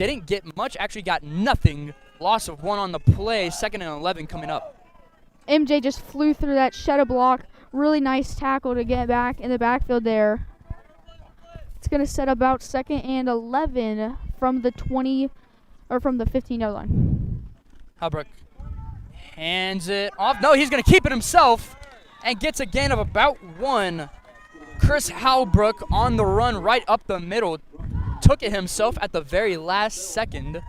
didn't get much, actually got nothing. Loss of 1 on the play, 2nd and 11 coming up. MJ just flew through that shadow block. Really nice tackle to get back in the backfield there. It's going to set about 2nd and 11 from the 20 or from the 15-yard line. Halbrook hands it off. No, he's going to keep it himself and gets a gain of about 1. Chris Halbrook on the run right up the middle. Took it himself at the very last second.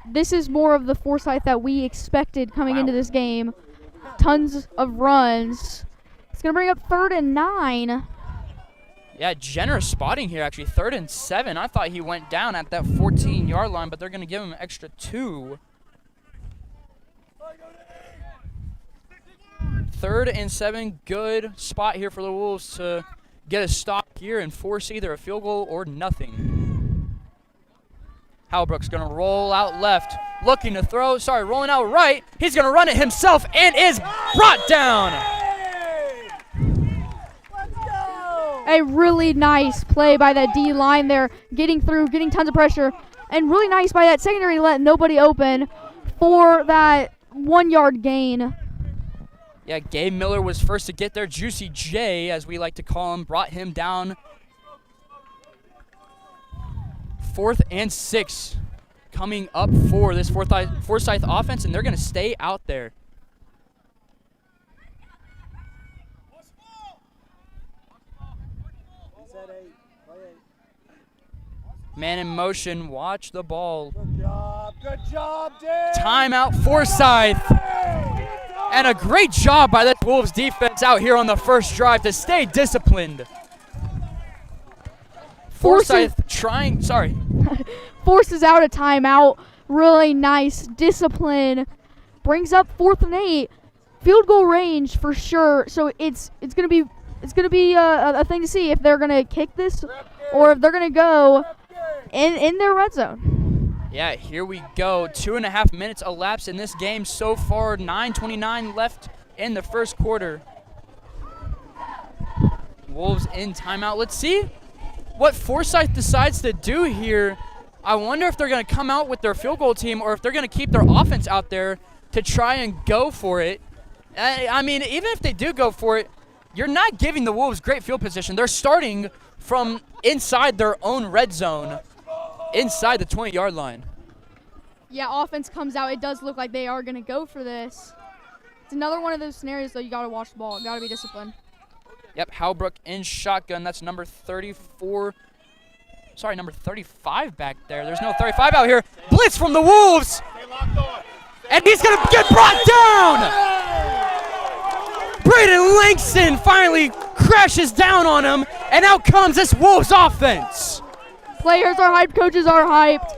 This is more of the Forsyth that we expected coming into this game. Tons of runs. It's going to bring up 3rd and 9. Yeah, generous spotting here, actually. 3rd and 7. I thought he went down at that 14-yard line, but they're going to give him an extra 2. 3rd and 7. Good spot here for the Wolves to get a stop here and force either a field goal or nothing. Halbrook's going to roll out left, looking to throw. Sorry, rolling out right. He's going to run it himself and is brought down. A really nice play by that D-line there, getting through, getting tons of pressure, and really nice by that secondary letting nobody open for that 1-yard gain. Yeah, Gabe Miller was first to get there. Juicy J, as we like to call him, brought him down. 4th and 6 coming up for this Forsyth offense, and they're going to stay out there. Man in motion, watch the ball. Good job, Dave. Timeout, Forsyth. And a great job by the Wolves defense out here on the first drive to stay disciplined. Forsyth trying, sorry. Forces out a timeout. Really nice discipline. Brings up 4th and 8. Field goal range for sure. So it's gonna be a thing to see if they're gonna kick this or if they're gonna go in their red zone. Yeah, here we go. 2.5 minutes elapsed in this game so far. 9:29 left in the first quarter. Wolves in timeout. Let's see what Forsyth decides to do here. I wonder if they're going to come out with their field goal team or if they're going to keep their offense out there to try and go for it. I mean, even if they do go for it, you're not giving the Wolves great field position. They're starting from inside their own red zone, inside the 20-yard line. Yeah, offense comes out. It does look like they are going to go for this. It's another one of those scenarios, though. You got to watch the ball. Got to be disciplined. Yep, Halbrook in shotgun. That's number 34. Sorry, number 35 back there. There's no 35 out here. Blitz from the Wolves. And he's going to get brought down. Braden Langston finally crashes down on him, and out comes this Wolves offense. Players are hyped. Coaches are hyped.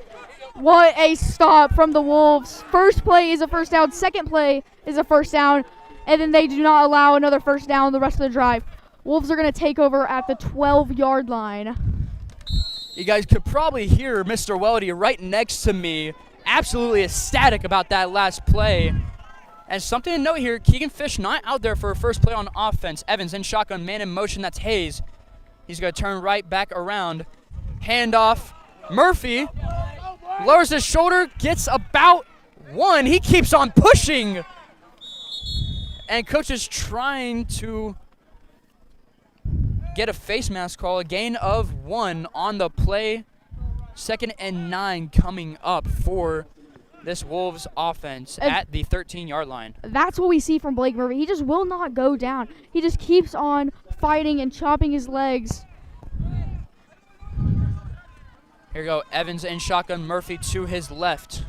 What a stop from the Wolves. First play is a first down. Second play is a first down. And then they do not allow another first down the rest of the drive. Wolves are going to take over at the 12-yard line. You guys could probably hear Mr. Weldy right next to me absolutely ecstatic about that last play. And something to note here, Keegan Fish not out there for a first play on offense. Evans in shotgun, man in motion, that's Hayes. He's going to turn right back around. Handoff, Murphy lowers his shoulder, gets about 1. He keeps on pushing. And coach is trying to get a face mask call, a gain of 1 on the play. 2nd and 9 coming up for this Wolves offense at the 13-yard line. That's what we see from Blake Murphy. He just will not go down. He just keeps on fighting and chopping his legs. Here we go, Evans in shotgun, Murphy to his left.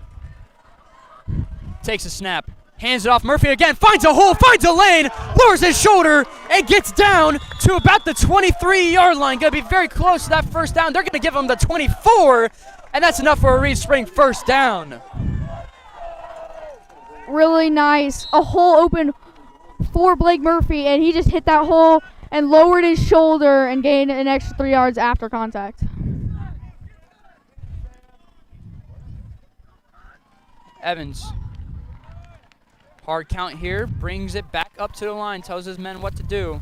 Takes a snap, hands it off, Murphy again, finds a hole, finds a lane, lowers his shoulder, and gets down to about the 23-yard line. Gonna be very close to that first down. They're gonna give him the 24, and that's enough for a Reed Spring first down. Really nice. A hole open for Blake Murphy, and he just hit that hole and lowered his shoulder and gained an extra 3 yards after contact. Evans, hard count here, brings it back up to the line, tells his men what to do.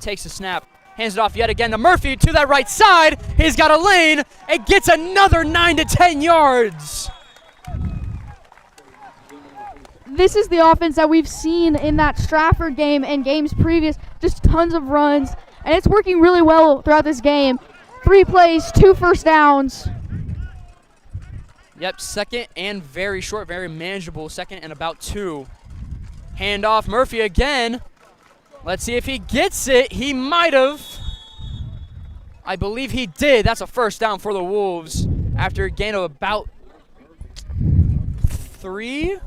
Takes a snap, Hands it off yet again to Murphy to that right side. He's got a lane and gets another 9 to 10 yards. This is the offense that we've seen in that Stratford game and games previous. Just tons of runs, and it's working really well throughout this game. 3 plays, 2 first downs. Yep, second and very short, very manageable. Second and about 2. Hand off Murphy again. Let's see if he gets it. He might have. I believe he did. That's a first down for the Wolves after a gain of about 3.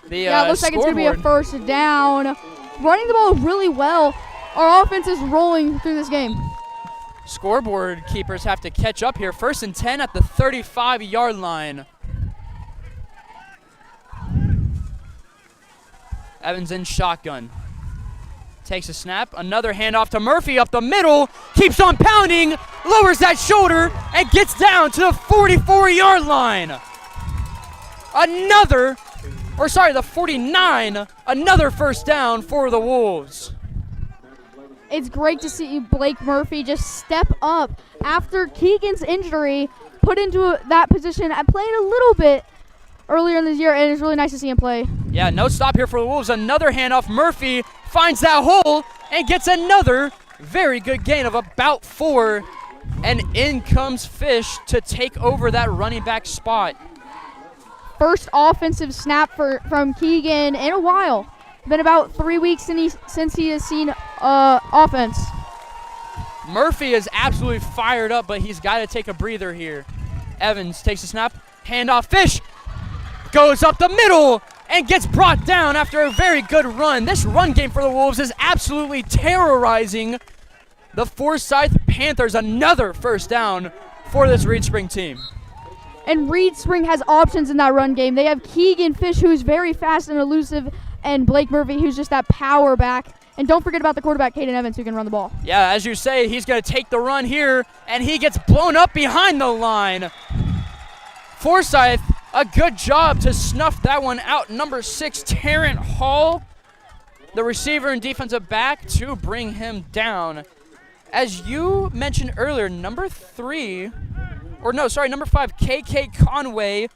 Yeah, it looks like it's going to be a first down. Running the ball really well. Our offense is rolling through this game. Scoreboard keepers have to catch up here. 1st and 10 at the 35-yard line. Evans in shotgun. Takes a snap. Another handoff to Murphy up the middle. Keeps on pounding. Lowers that shoulder and gets down to the 44-yard line. The 49. Another first down for the Wolves. It's great to see Blake Murphy just step up after Keegan's injury, put into that position and played a little bit earlier in this year, and it's really nice to see him play. Yeah, no stop here for the Wolves. Another handoff. Murphy finds that hole and gets another very good gain of about 4. And in comes Fish to take over that running back spot. First offensive snap from Keegan in a while. Been about 3 weeks since he has seen offense. Murphy is absolutely fired up, but he's got to take a breather here. Evans takes a snap. Handoff. Fish goes up the middle and gets brought down after a very good run. This run game for the Wolves is absolutely terrorizing the Forsyth Panthers. Another first down for this Reed Spring team. And Reed Spring has options in that run game. They have Keegan Fish, who's very fast and elusive, and Blake Murphy, who's just that power back. And don't forget about the quarterback, Caden Evans, who can run the ball. Yeah, as you say, he's going to take the run here, and he gets blown up behind the line. Forsyth, a good job to snuff that one out. Number 6, Terrence Hall, the receiver and defensive back, to bring him down. As you mentioned earlier, number 5, KK Conway,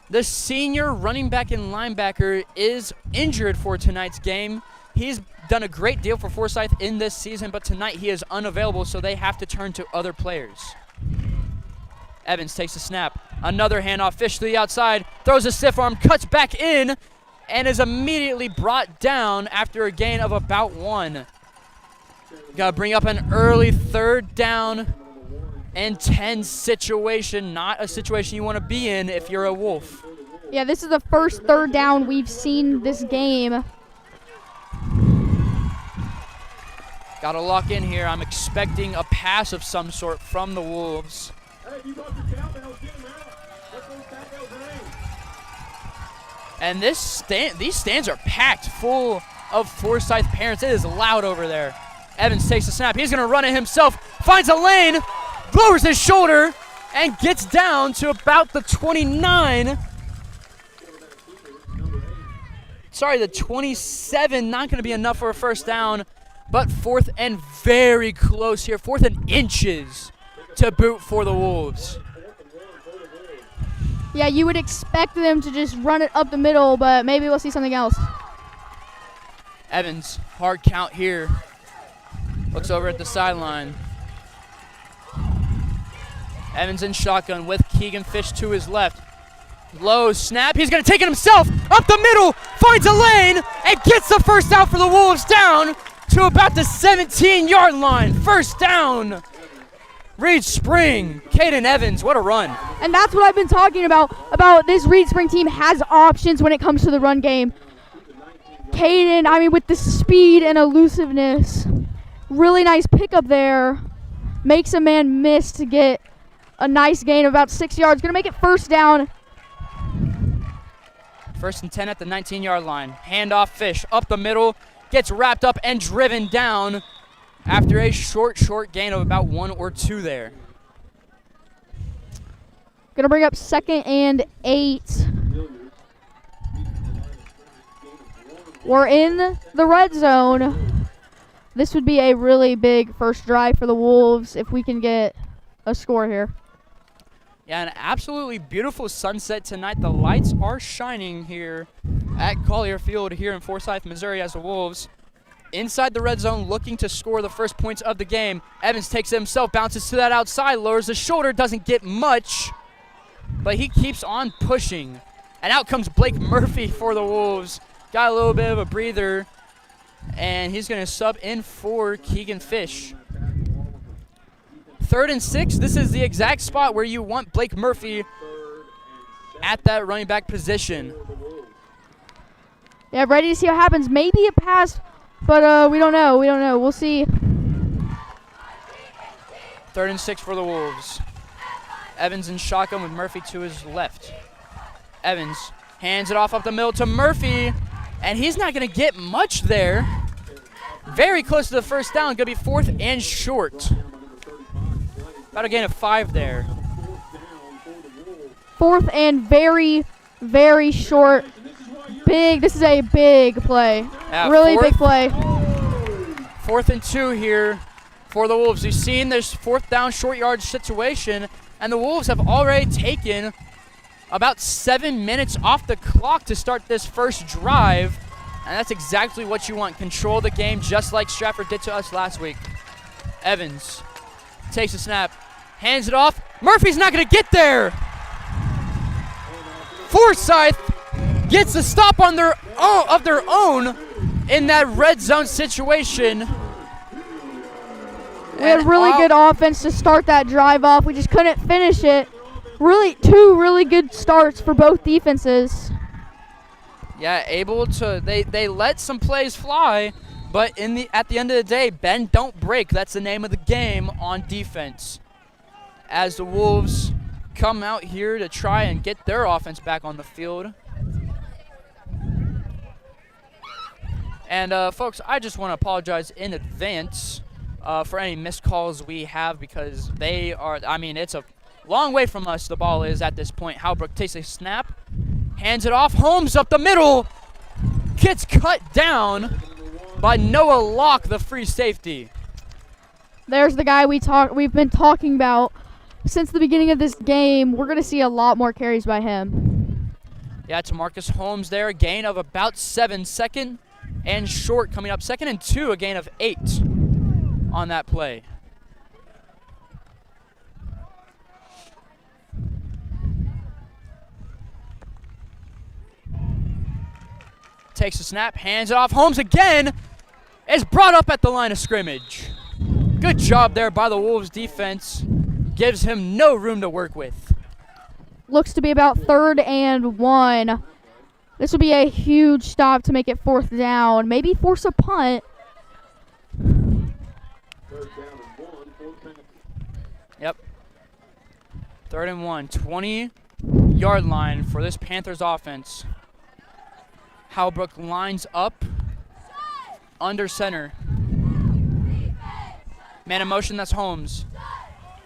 the senior running back and linebacker, is injured for tonight's game. He's done a great deal for Forsyth in this season, but tonight he is unavailable, so they have to turn to other players. Evans takes a snap. Another handoff. Fish to the outside. Throws a stiff arm. Cuts back in. And is immediately brought down after a gain of about 1. Got to bring up an early 3rd down and 10 situation. Not a situation you want to be in if you're a Wolf. Yeah, this is the first 3rd down we've seen this game. Got to lock in here. I'm expecting a pass of some sort from the Wolves. And these stands are packed full of Forsyth parents. It is loud over there. Evans takes the snap. He's going to run it himself. Finds a lane. Lowers his shoulder. And gets down to about the 29. Sorry, the 27. Not going to be enough for a first down. But 4th and very close here. 4th and inches to boot for the Wolves. Yeah, you would expect them to just run it up the middle, but maybe we'll see something else. Evans, hard count here. Looks over at the sideline. Evans in shotgun with Keegan Fish to his left. Low snap. He's going to take it himself. Up the middle. Finds a lane and gets the first out for the Wolves, down to about the 17-yard line. First down. Reed Spring, Caden Evans, what a run. And that's what I've been talking about this Reed Spring team has options when it comes to the run game. Caden, with the speed and elusiveness, really nice pickup there. Makes a man miss to get a nice gain of about 6 yards. Going to make it first down. 1st and 10 at the 19-yard line. Handoff. Fish up the middle, gets wrapped up and driven down after a short gain of about 1 or 2 there. Gonna bring up 2nd and 8. We're in the red zone. This would be a really big first drive for the Wolves if we can get a score here. Yeah, an absolutely beautiful sunset tonight. The lights are shining here at Collier Field here in Forsyth, Missouri, as the Wolves inside the red zone looking to score the first points of the game. Evans takes it himself, bounces to that outside, lowers the shoulder, doesn't get much, but he keeps on pushing. And out comes Blake Murphy for the Wolves. Got a little bit of a breather, and he's going to sub in for Keegan Fish. 3rd and 6, this is the exact spot where you want Blake Murphy at that running back position. Yeah, ready to see what happens. Maybe a pass, but we don't know. We'll see. 3rd and 6 for the Wolves. Evans in shotgun with Murphy to his left. Evans hands it off up the middle to Murphy, and he's not going to get much there. Very close to the first down. Going to be 4th and short. About a gain of 5 there. 4th and very, very short. Big. This is a big play. Yeah, really big play. 4th and 2 here for the Wolves. You've seen this 4th down short yard situation, and the Wolves have already taken about 7 minutes off the clock to start this first drive, and that's exactly what you want. Control the game just like Stratford did to us last week. Evans takes a snap, hands it off. Murphy's not going to get there. Forsyth gets a stop on their own in that red zone situation. We had really good offense to start that drive off. We just couldn't finish it. Two really good starts for both defenses. Yeah, able to they let some plays fly, but at the end of the day, bend don't break. That's the name of the game on defense. As the Wolves come out here to try and get their offense back on the field. And folks, I just want to apologize in advance for any missed calls we have, because they are, it's a long way from us, the ball is at this point. Halbrook takes a snap, hands it off. Holmes up the middle, gets cut down by Noah Locke, the free safety. There's the guy we've been talking about since the beginning of this game. We're going to see a lot more carries by him. Yeah, to Marcus Holmes there, a gain of about 7. 2nd and short coming up. 2nd and 2, a gain of 8 on that play. Takes a snap, hands it off. Holmes again is brought up at the line of scrimmage. Good job there by the Wolves defense. Gives him no room to work with. Looks to be about 3rd and 1. This will be a huge stop to make it 4th down. Maybe force a punt. Yep. 3rd and 1. 20-yard line for this Panthers offense. Halbrook lines up under center. Man in motion, that's Holmes.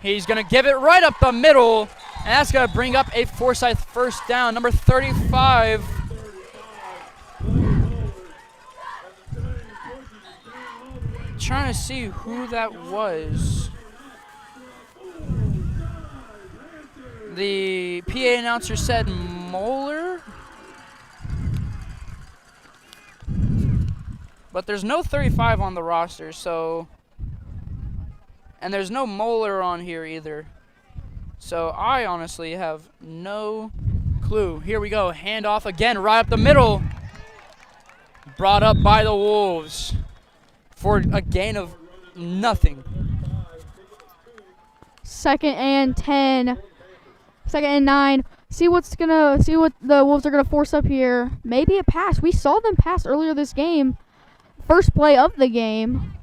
He's going to give it right up the middle, and that's going to bring up a Forsyth first down. Number 35. Trying to see who that was. The PA announcer said Moeller. But there's no 35 on the roster, so... And there's no Moeller on here either. So I honestly have no clue. Here we go. Handoff again, right up the middle. Brought up by the Wolves for a gain of nothing. 2nd and 10. 2nd and 9. See what the Wolves are gonna force up here. Maybe a pass. We saw them pass earlier this game. First play of the game.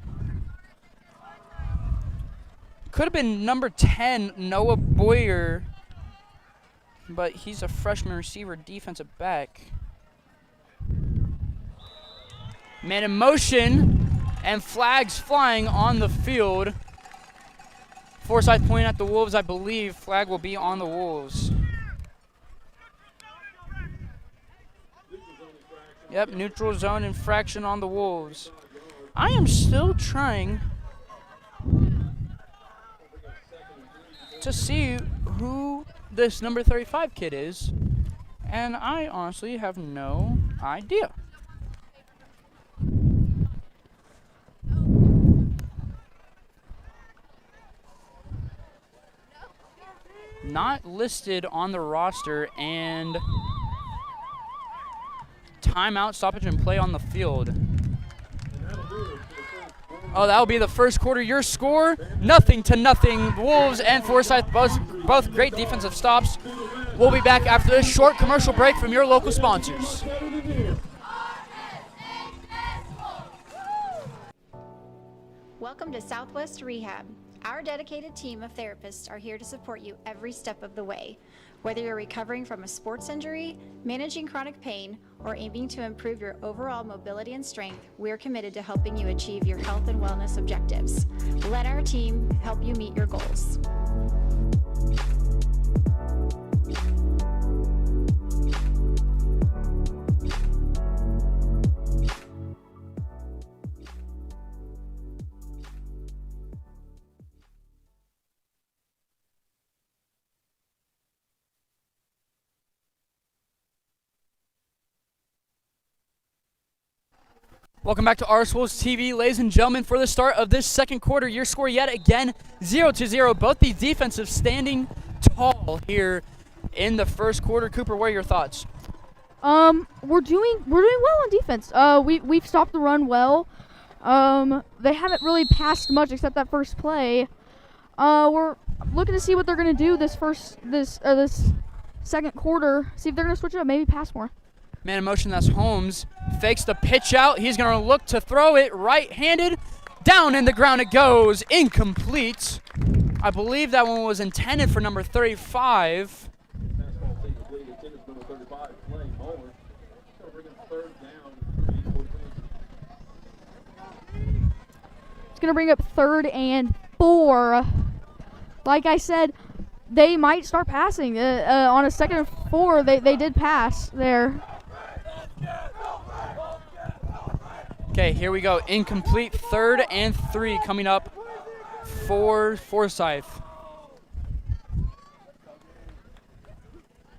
Could have been number 10, Noah Boyer, but he's a freshman receiver, defensive back. Man in motion, and flags flying on the field. Forsyth pointing at the Wolves, I believe. Flag will be on the Wolves. Yep, neutral zone infraction on the Wolves. I am still trying to see who this number 35 kid is, and I honestly have no idea. Not listed on the roster, and timeout, stoppage, and play on the field. Oh, that'll be the first quarter. Your score, 0-0. Wolves and Forsyth, both great defensive stops. We'll be back after this short commercial break from your local sponsors. Welcome to Southwest Rehab. Our dedicated team of therapists are here to support you every step of the way. Whether you're recovering from a sports injury, managing chronic pain, or aiming to improve your overall mobility and strength, we're committed to helping you achieve your health and wellness objectives. Let our team help you meet your goals. Welcome back to RSWolvesTV, ladies and gentlemen. For the start of this second quarter, your score yet again 0-0. Both these defensive standing tall here in the first quarter. Cooper, what are your thoughts? We're doing well on defense. We've stopped the run well. They haven't really passed much except that first play. We're looking to see what they're gonna do this second quarter. See if they're gonna switch it up, maybe pass more. Man in motion, that's Holmes. Fakes the pitch out. He's going to look to throw it right-handed. Down in the ground it goes. Incomplete. I believe that one was intended for number 35. It's going to bring up 3rd and 4. Like I said, they might start passing. On a 2nd and 4, they did pass there. Okay, here we go. Incomplete. 3rd and 3 coming up for Forsyth.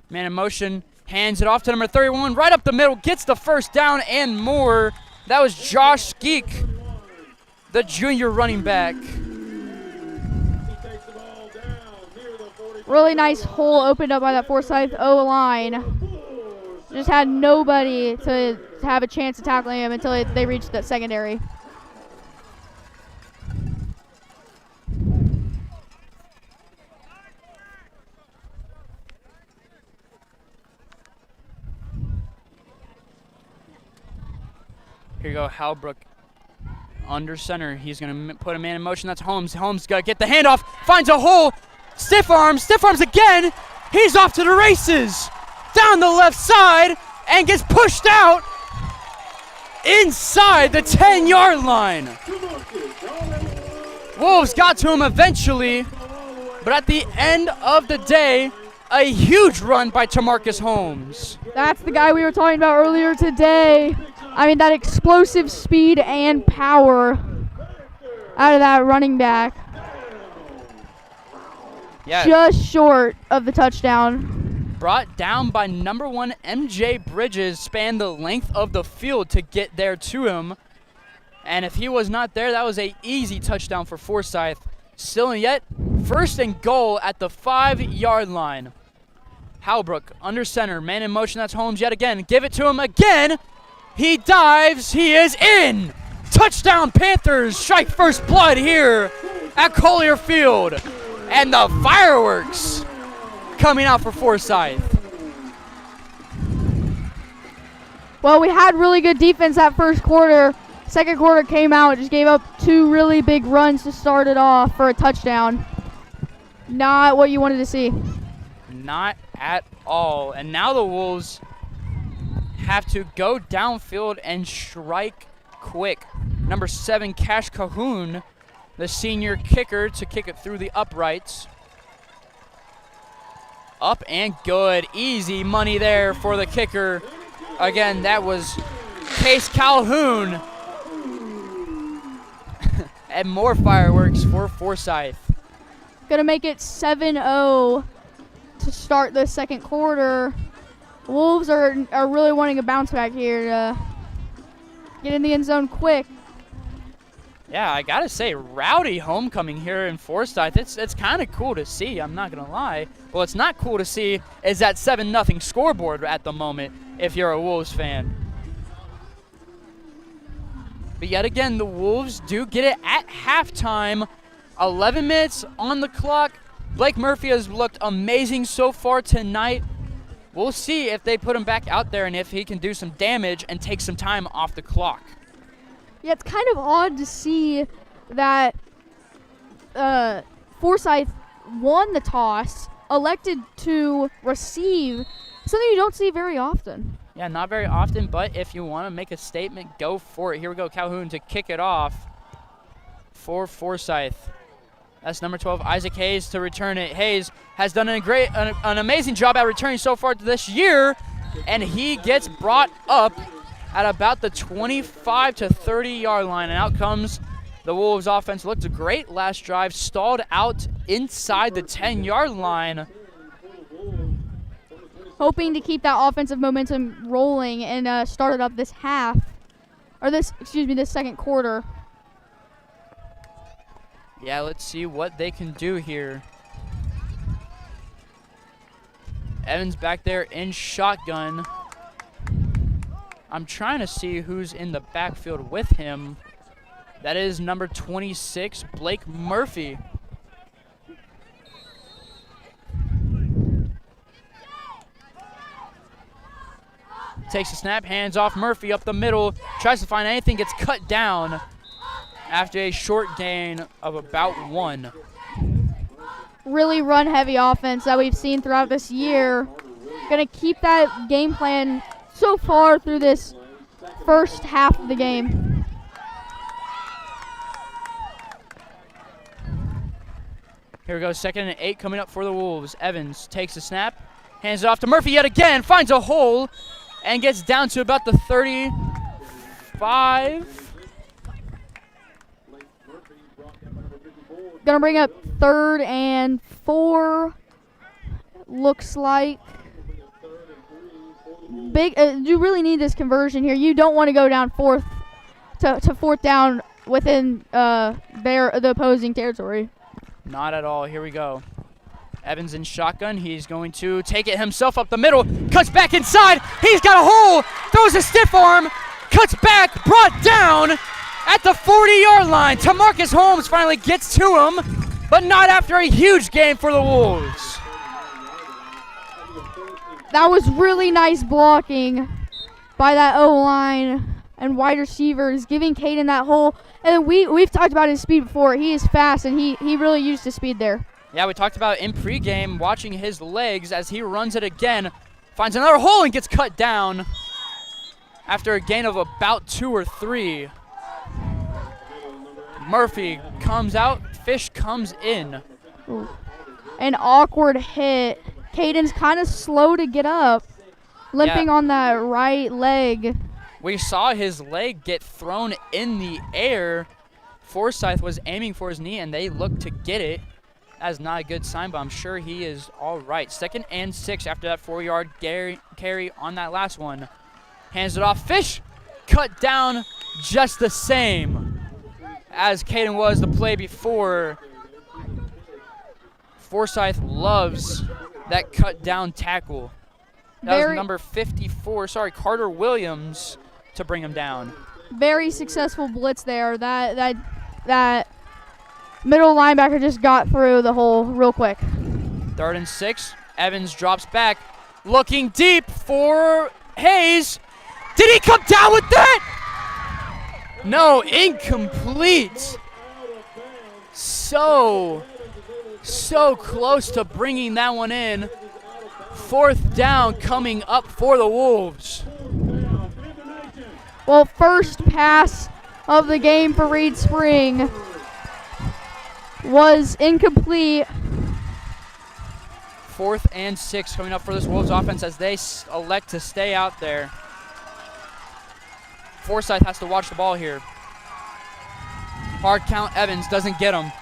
Man in motion. Hands it off to number 31. Right up the middle. Gets the first down and more. That was Josh Skeek, the junior running back. Really nice hole opened up by that Forsyth O-line. Just had nobody to have a chance of tackling him until they reached that secondary. Here you go, Halbrook under center. He's going to put a man in motion. That's Holmes. Holmes got to get the handoff. Finds a hole. Stiff arms again. He's off to the races. Down the left side and gets pushed out inside the 10-yard line. Wolves got to him eventually, but at the end of the day, a huge run by Tamarcus Holmes. That's the guy we were talking about earlier today. I mean, that explosive speed and power out of that running back. Yeah. Just short of the touchdown. Brought down by number 1 MJ Bridges, spanned the length of the field to get there to him. And if he was not there, that was an easy touchdown for Forsyth. Still and yet, 1st and goal at the 5-yard line. Halbrook under center, man in motion, that's Holmes yet again. Give it to him again. He dives, he is in. Touchdown Panthers, strike first blood here at Collier Field. And the fireworks coming out for Forsyth. Well, we had really good defense that first quarter. Second quarter came out, just gave up 2 really big runs to start it off for a touchdown. Not what you wanted to see. Not at all. And now the Wolves have to go downfield and strike quick. Number 7, Cash Cahoon, the senior kicker, to kick it through the uprights. Up and good. Easy money there for the kicker. Again, that was Case Calhoun. And more fireworks for Forsyth. Gonna make it 7-0 to start the second quarter. Wolves are really wanting a bounce back here to get in the end zone quick. Yeah, I gotta say, rowdy homecoming here in Forsyth. It's kind of cool to see, I'm not gonna lie. But what's not cool to see is that 7-0 scoreboard at the moment if you're a Wolves fan. But yet again, the Wolves do get it at halftime. 11 minutes on the clock. Blake Murphy has looked amazing so far tonight. We'll see if they put him back out there and if he can do some damage and take some time off the clock. Yeah, it's kind of odd to see that Forsyth won the toss, elected to receive, something you don't see very often. Yeah, not very often, but if you want to make a statement, go for it. Here we go, Calhoun to kick it off for Forsyth. That's number 12, Isaac Hayes, to return it. Hayes has done an amazing job at returning so far this year, and he gets brought up at about the 25 to 30-yard line, and out comes the Wolves offense. Looked great last drive, stalled out inside the 10-yard line. Hoping to keep that offensive momentum rolling and start it up this second quarter. Yeah, let's see what they can do here. Evans back there in shotgun. I'm trying to see who's in the backfield with him. That is number 26, Blake Murphy. Takes a snap, hands off Murphy up the middle, tries to find anything, gets cut down after a short gain of about 1. Really run-heavy offense that we've seen throughout this year. Going to keep that game plan so far through this first half of the game. Here we go, 2nd and 8 coming up for the Wolves. Evans takes a snap, hands it off to Murphy yet again, finds a hole, and gets down to about the 35. Gonna bring up 3rd and 4. Looks like big. You really need this conversion here. You don't want to go down 4th to 4th down within the opposing territory. Not at all. Here we go. Evans in shotgun. He's going to take it himself up the middle. Cuts back inside. He's got a hole. Throws a stiff arm. Cuts back. Brought down at the 40-yard line. Tamarcus Holmes finally gets to him, but not after a huge game for the Wolves. That was really nice blocking by that O-line and wide receivers, giving Caden that hole. And we've talked about his speed before. He is fast, and he really used his speed there. Yeah, we talked about in pregame watching his legs as he runs it again. Finds another hole and gets cut down after a gain of about 2 or 3. Murphy comes out. Fish comes in. Ooh. An awkward hit. Caden's kind of slow to get up, limping on that right leg. We saw his leg get thrown in the air. Forsyth was aiming for his knee, and they looked to get it. That's not a good sign, but I'm sure he is all right. 2nd and 6 after that 4-yard carry on that last one. Hands it off. Fish cut down just the same as Caden was the play before. Forsyth loves that cut down tackle. That was number 54, Carter Williams, to bring him down. Very successful blitz there. That middle linebacker just got through the hole real quick. 3rd and 6. Evans drops back, looking deep for Hayes. Did he come down with that? No, incomplete. So close to bringing that one in. 4th down coming up for the Wolves. Well, first pass of the game for Reed Spring was incomplete. 4th and 6 coming up for this Wolves offense as they elect to stay out there. Forsyth has to watch the ball here. Hard count, Evans doesn't get him.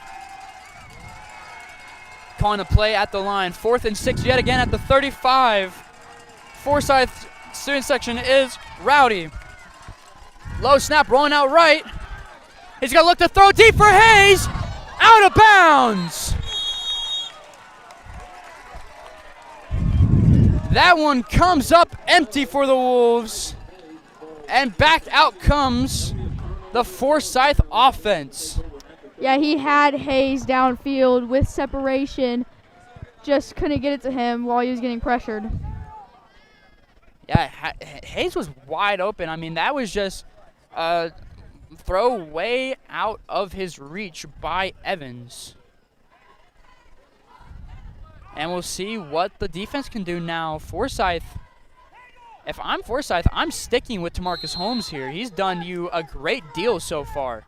Calling a play at the line. 4th and 6 yet again at the 35. Forsyth student section is rowdy. Low snap rolling out right. He's going to look to throw deep for Hayes. Out of bounds. That one comes up empty for the Wolves. And back out comes the Forsyth offense. Yeah, he had Hayes downfield with separation. Just couldn't get it to him while he was getting pressured. Yeah, Hayes was wide open. I mean, that was just a throw way out of his reach by Evans. And we'll see what the defense can do now. Forsyth, if I'm Forsyth, I'm sticking with Tamarcus Holmes here. He's done you a great deal so far.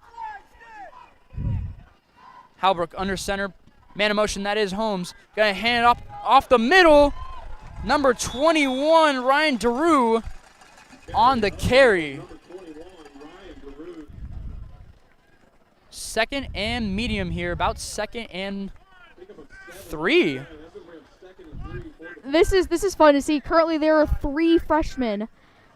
Halbrook under center. Man in motion, that is Holmes. Gonna hand it off the middle. Number 21, Ryan DeRue on the carry. 2nd and medium here, about 2nd and 3. This is fun to see. Currently, there are 3 freshmen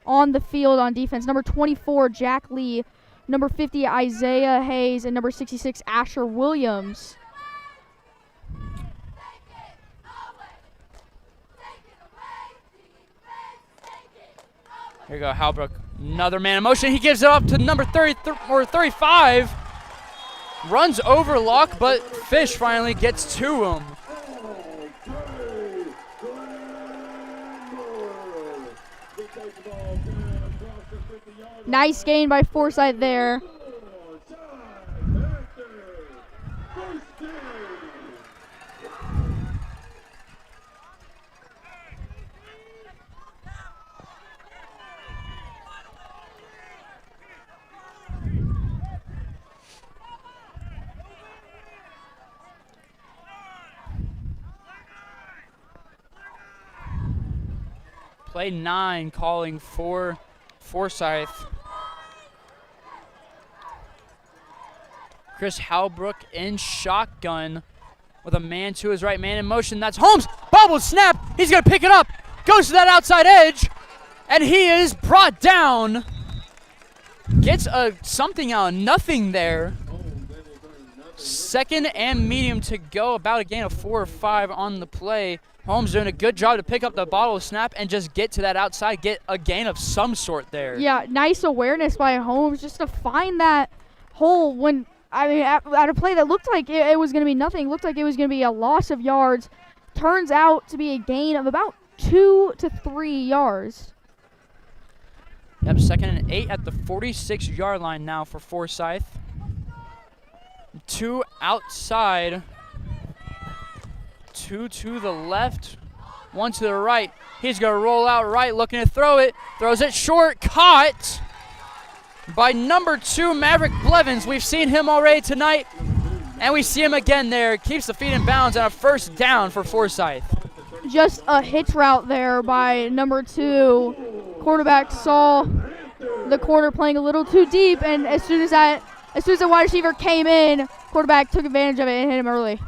on the field on defense. Number 24, Jack Lee. Number 50, Isaiah Hayes. And number 66, Asher Williams. Here you go, Halbrook. Another man in motion. He gives it up to number 35. Runs over Locke, but Fish finally gets to him. Nice gain by Forsyth there. Play 9 calling for Forsyth. Chris Halbrook in shotgun with a man to his right, man in motion. That's Holmes. Bobble snap. He's going to pick it up. Goes to that outside edge. And he is brought down. Gets something out of nothing there. 2nd and medium to go. About a gain of 4 or 5 on the play. Holmes doing a good job to pick up the bottle snap and just get to that outside, get a gain of some sort there. Yeah, nice awareness by Holmes just to find that hole when, I mean, at a play that looked like it was going to be nothing, looked like it was going to be a loss of yards, turns out to be a gain of about 2 to 3 yards. Yep, 2nd and 8 at the 46-yard line now for Forsyth. 2 outside. 2 to the left, 1 to the right. He's going to roll out right, looking to throw it. Throws it short, caught by number 2, Maverick Blevins. We've seen him already tonight, and we see him again there. Keeps the feet in bounds and a first down for Forsyth. Just a hitch route there by number 2. Quarterback saw the corner playing a little too deep, and as soon as the wide receiver came in, quarterback took advantage of it and hit him early.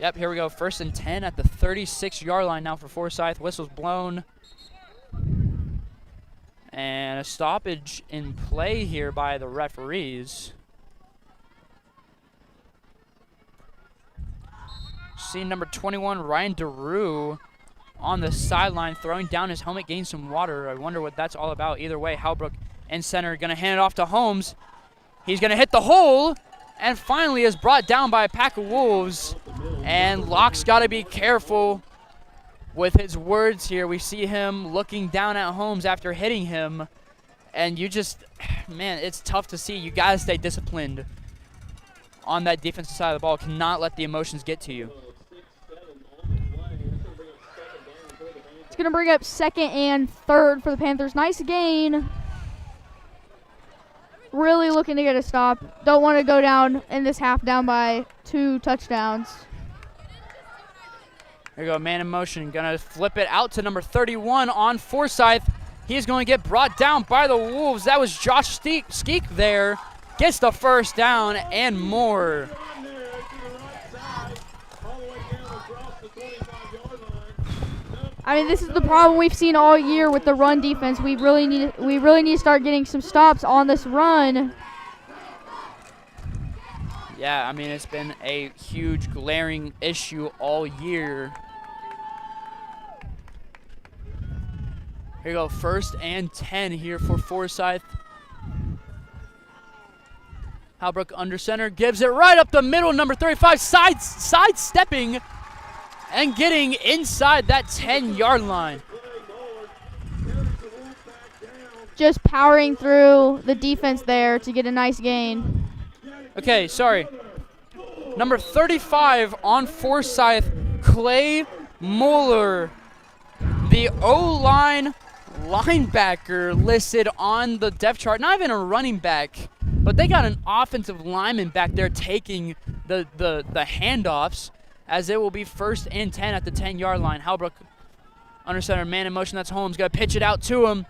Yep, here we go. 1st and 10 at the 36-yard line now for Forsyth. Whistle's blown. And a stoppage in play here by the referees. See number 21, Ryan DeRue, on the sideline, throwing down his helmet, getting some water. I wonder what that's all about. Either way, Halbrook in center, going to hand it off to Holmes. He's going to hit the hole, and finally is brought down by a pack of Wolves. And Locke's got to be careful with his words here. We see him looking down at Holmes after hitting him. And you just, man, it's tough to see. You got to stay disciplined on that defensive side of the ball. Cannot let the emotions get to you. It's going to bring up 2nd and 3rd for the Panthers. Nice gain. Really looking to get a stop. Don't want to go down in this half down by 2 touchdowns. Here we go, man in motion. Gonna flip it out to number 31 on Forsyth. He's going to get brought down by the Wolves. That was Josh Skeek there. Gets the first down and more. I mean, this is the problem we've seen all year with the run defense. We really need to start getting some stops on this run. Yeah, I mean, it's been a huge glaring issue all year. Here you go, 1st and 10 here for Forsyth. Halbrook under center, gives it right up the middle, number 35, sidestepping and getting inside that 10-yard line. Just powering through the defense there to get a nice gain. Okay, sorry. Number 35 on Forsyth, Clay Mueller, the O-line linebacker listed on the depth chart. Not even a running back, but they got an offensive lineman back there taking the handoffs, as it will be 1st and 10 at the 10-yard line. Halbrook under center, man in motion. That's Holmes. Going to pitch it out to him.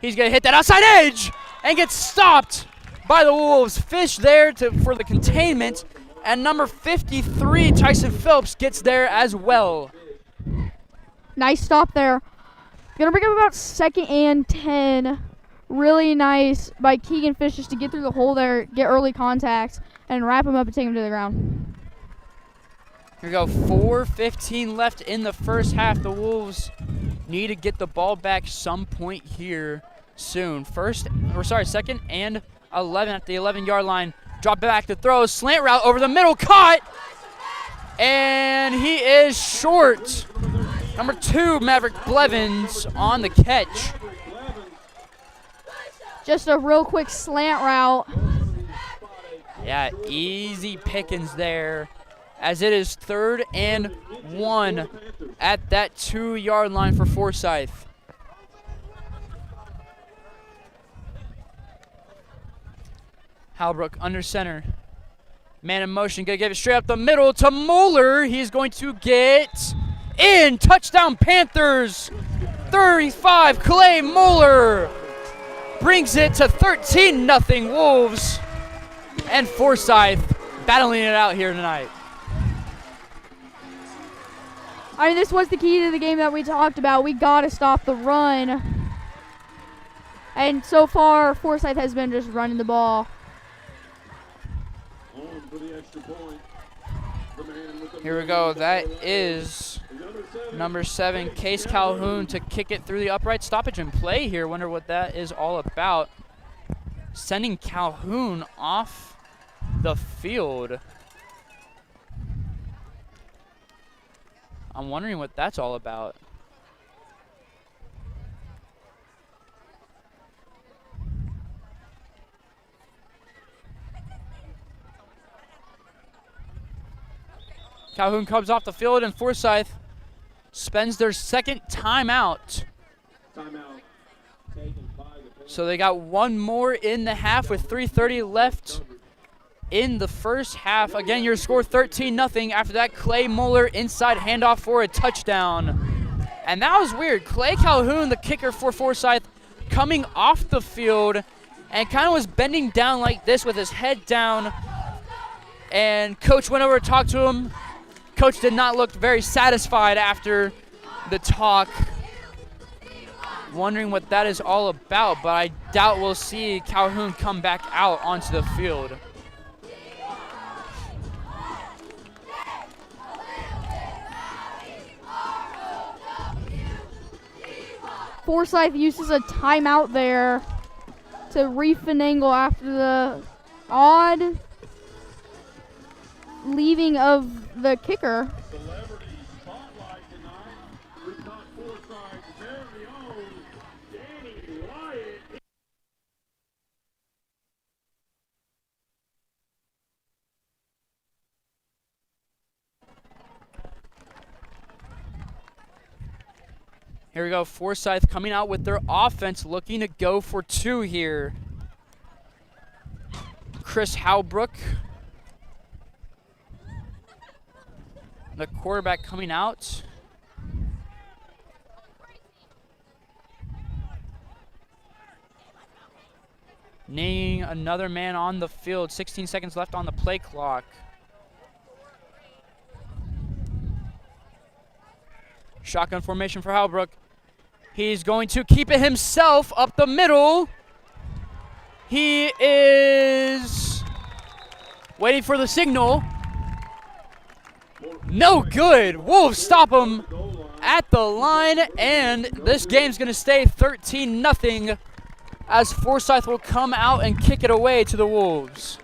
He's going to hit that outside edge and get stopped by the Wolves. Fish there for the containment, and number 53, Tyson Phillips, gets there as well. Nice stop there. Gonna bring up about 2nd and 10. Really nice by Keegan Fish just to get through the hole there, get early contact, and wrap him up and take him to the ground. Here we go, 4:15 left in the first half. The Wolves need to get the ball back some point here soon. 2nd and 11 at the 11-yard line. Drop back to throw, slant route over the middle, caught, and he is short. Number 2, Maverick Blevins on the catch. Just a real quick slant route. Yeah, easy pickings there, as it is 3rd and 1 at that 2-yard line for Forsyth. Halbrook under center. Man in motion, gonna give it straight up the middle to Mueller. He's going to get in. Touchdown Panthers. 35, Clay Mueller brings it to 13-0 Wolves. And Forsyth battling it out here tonight. I mean, this was the key to the game that we talked about. We got to stop the run. And so far, Forsyth has been just running the ball. Here we go. That is number 7, Case Calhoun, to kick it through the upright. Stoppage and play here. Wonder what that is all about. Sending Calhoun off the field. I'm wondering what that's all about. Calhoun comes off the field, and Forsyth spends their 2nd timeout. So they got one more in the half with 3:30 left in the first half. Again, your score 13-0. After that, Clay Mueller inside handoff for a touchdown. And that was weird. Clay Calhoun, the kicker for Forsyth, coming off the field and kind of was bending down like this with his head down. And coach went over to talk to him. Coach did not look very satisfied after the talk. Wondering what that is all about, but I doubt we'll see Calhoun come back out onto the field. Forsyth uses a timeout there to refinagle after the odd leaving of the kicker. Here we go, Forsyth coming out with their offense, looking to go for 2 here. Chris Halbrook, the quarterback, coming out. Needing another man on the field. 16 seconds left on the play clock. Shotgun formation for Halbrook. He's going to keep it himself up the middle. He is waiting for the signal. No good. Wolves stop him at the line, and this game's going to stay 13-0 as Forsyth will come out and kick it away to the Wolves.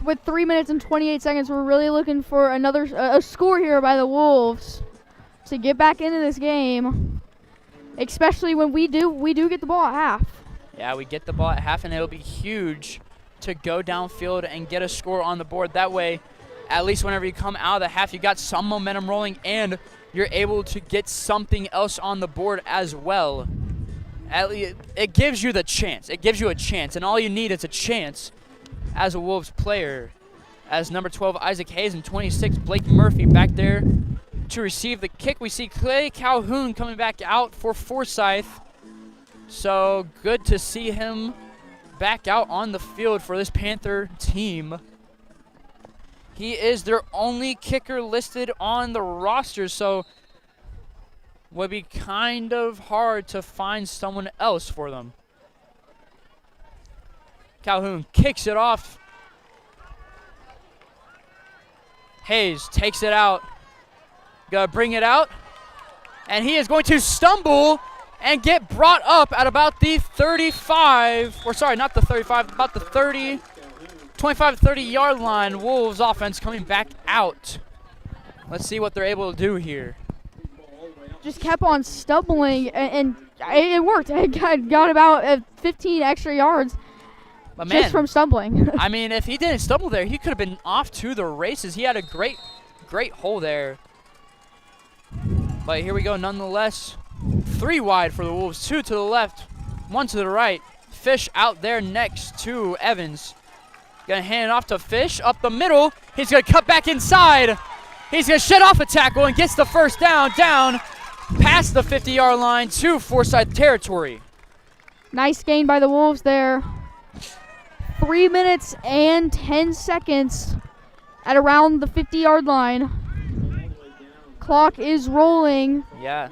With 3 minutes and 28 seconds, we're really looking for another a score here by the Wolves to get back into this game, especially when we do get the ball at half. Yeah, we get the ball at half, and it'll be huge to go downfield and get a score on the board. That way, at least whenever you come out of the half, you got some momentum rolling, and you're able to get something else on the board as well. It gives you the chance. It gives you a chance, and all you need is a chance as a Wolves player. As number 12, Isaac Hayes, and 26, Blake Murphy back there to receive the kick. We see Clay Calhoun coming back out for Forsyth. So good to see him back out on the field for this Panther team. He is their only kicker listed on the roster, so would be kind of hard to find someone else for them. Calhoun kicks it off. Hayes takes it out. Gonna bring it out. And he is going to stumble and get brought up at about the 35, or sorry, not the 35, about the 30, 25 to 30 yard line. Wolves offense coming back out. Let's see what they're able to do here. Just kept on stumbling, and it worked. It got about 15 extra yards. But man, just from stumbling. I mean, if he didn't stumble there, he could have been off to the races. He had a great hole there. But here we go nonetheless. 3 wide for the Wolves, 2 to the left, 1 to the right. Fish out there next to Evans. Gonna hand it off to Fish up the middle. He's gonna cut back inside. He's gonna shed off a tackle and gets the first down past the 50-yard line to Forsyth territory. Nice gain by the Wolves there. 3 minutes and 10 seconds at around the 50-yard line. Clock is rolling. Yeah.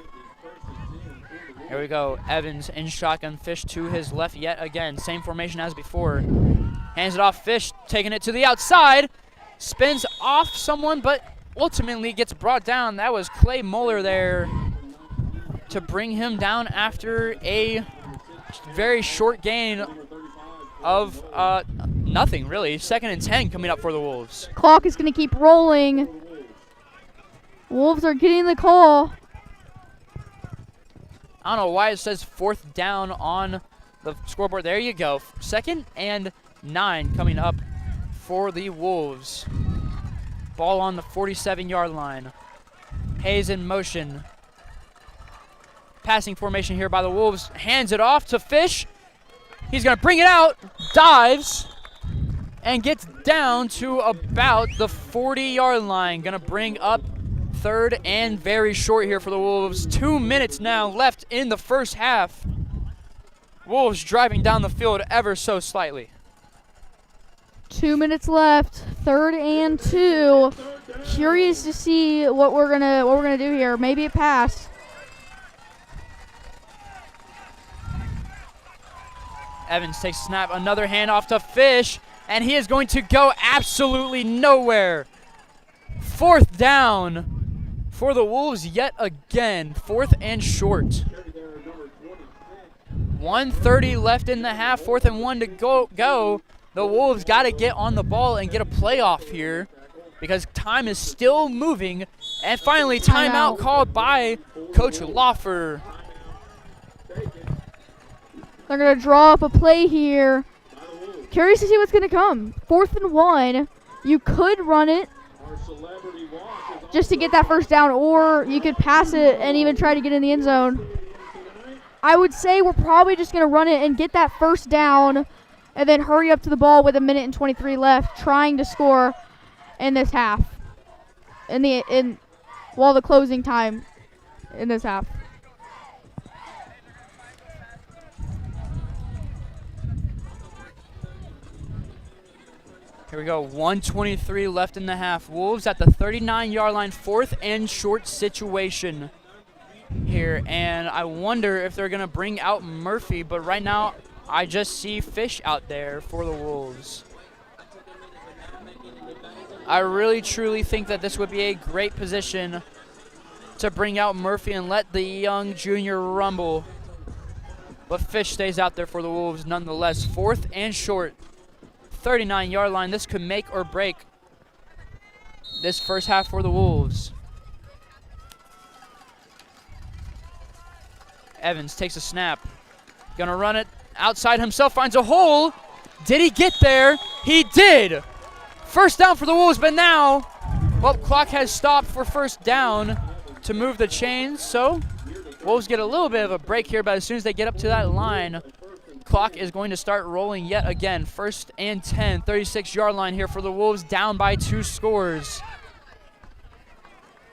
Here we go. Evans in shotgun. Fish to his left yet again. Same formation as before. Hands it off. Fish taking it to the outside. Spins off someone, but ultimately gets brought down. That was Clay Muller there to bring him down after a very short gain of nothing, really. 2nd and 10 coming up for the Wolves. Clock is going to keep rolling. Wolves are getting the call. I don't know why it says 4th down on the scoreboard. There you go. 2nd and 9 coming up for the Wolves. Ball on the 47-yard line. Hayes in motion. Passing formation here by the Wolves. Hands it off to Fish. He's going to bring it out, dives, and gets down to about the 40-yard line. Going to bring up 3rd and very short here for the Wolves. 2 minutes now left in the first half. Wolves driving down the field ever so slightly. 2 minutes left. 3rd and 2. Curious to see what we're gonna do here. Maybe a pass. Evans takes a snap. Another handoff to Fish, and he is going to go absolutely nowhere. 4th down for the Wolves yet again. 4th and short. 1:30 left in the half. 4th and 1 to go. The Wolves got to get on the ball and get a playoff here because time is still moving. And finally, timeout called by Coach Lawfer. They're going to draw up a play here. Curious to see what's going to come. 4th and 1. You could run it just to get that first down, or you could pass it and even try to get in the end zone. I would say we're probably just going to run it and get that first down and then hurry up to the ball with 1 minute and 23 left, trying to score in this half. While the closing time in this half. Here we go, 1:23 left in the half. Wolves at the 39-yard line, 4th and short situation here. And I wonder if they're going to bring out Murphy, but right now I just see Fish out there for the Wolves. I really, truly think that this would be a great position to bring out Murphy and let the young junior rumble. But Fish stays out there for the Wolves nonetheless. 4th and short, 39-yard line. This could make or break this first half for the Wolves. Evans takes a snap. Gonna run it outside himself, finds a hole. Did he get there? He did. First down for the Wolves, but now, well, clock has stopped for first down to move the chains. So Wolves get a little bit of a break here, but as soon as they get up to that line, clock is going to start rolling yet again. 1st and 10, 36-yard line here for the Wolves, down by 2 scores.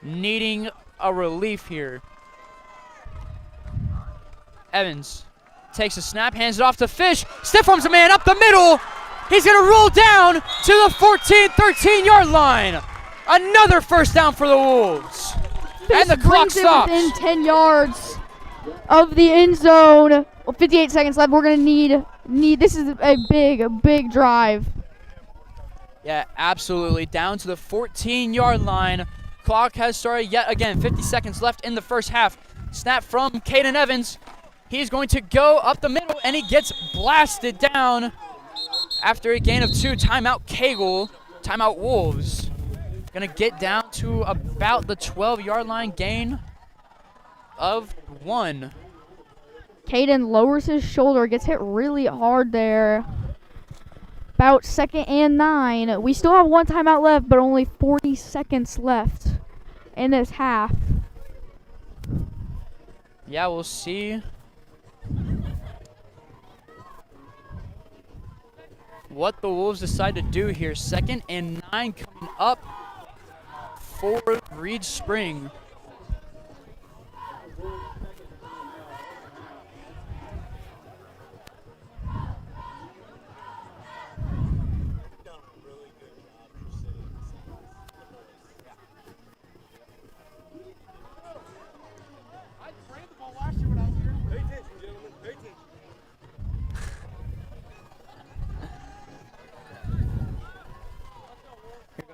Needing a relief here. Evans takes a snap, hands it off to Fish. Stiff arms a man up the middle. He's going to roll down to the 14, 13-yard line. Another first down for the Wolves. And the clock stops. Within 10 yards of the end zone. Well, 58 seconds left. We're going to need. This is a big drive. Yeah, absolutely. Down to the 14-yard line. Clock has started yet again. 50 seconds left in the first half. Snap from Caden Evans. He's going to go up the middle, and he gets blasted down after a gain of 2. Timeout Kegel. Timeout Wolves. Going to get down to about the 12-yard line, gain of 1. Caden lowers his shoulder, gets hit really hard there. About 2nd and 9. We still have 1 timeout left, but only 40 seconds left in this half. Yeah, we'll see what the Wolves decide to do here. 2nd and 9 coming up for Reed Spring.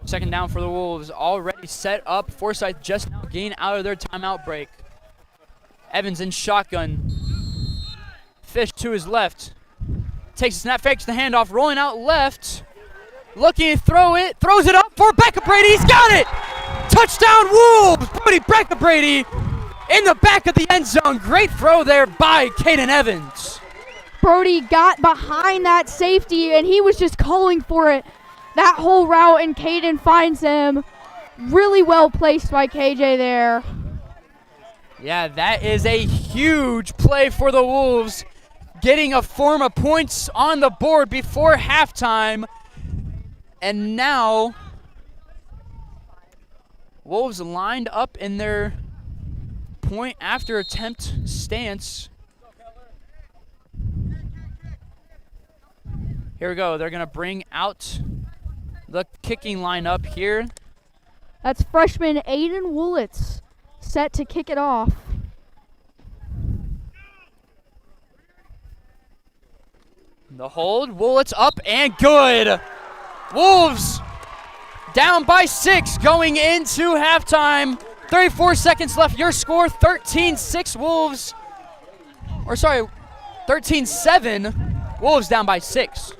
Second down for the Wolves, already set up. Forsyth just now getting out of their timeout break. Evans in shotgun. Fish to his left. Takes a snap, fakes the handoff, rolling out left. Looking to throw it, throws it up for Becca Brady. He's got it! Touchdown Wolves! Brody Becca Brady in the back of the end zone. Great throw there by Caden Evans. Brody got behind that safety, and he was just calling for it that whole route, and Caden finds him. Really well placed by KJ there. Yeah, that is a huge play for the Wolves, getting a form of points on the board before halftime. And now, Wolves lined up in their point after attempt stance. Here we go. They're going to bring out the kicking lineup here. That's freshman Aiden Woolitz set to kick it off. The hold, Woolitz up and good. Wolves down by 6 going into halftime. 34 seconds left. Your score, 13-6 Wolves. Or sorry, 13-7. Wolves down by 6.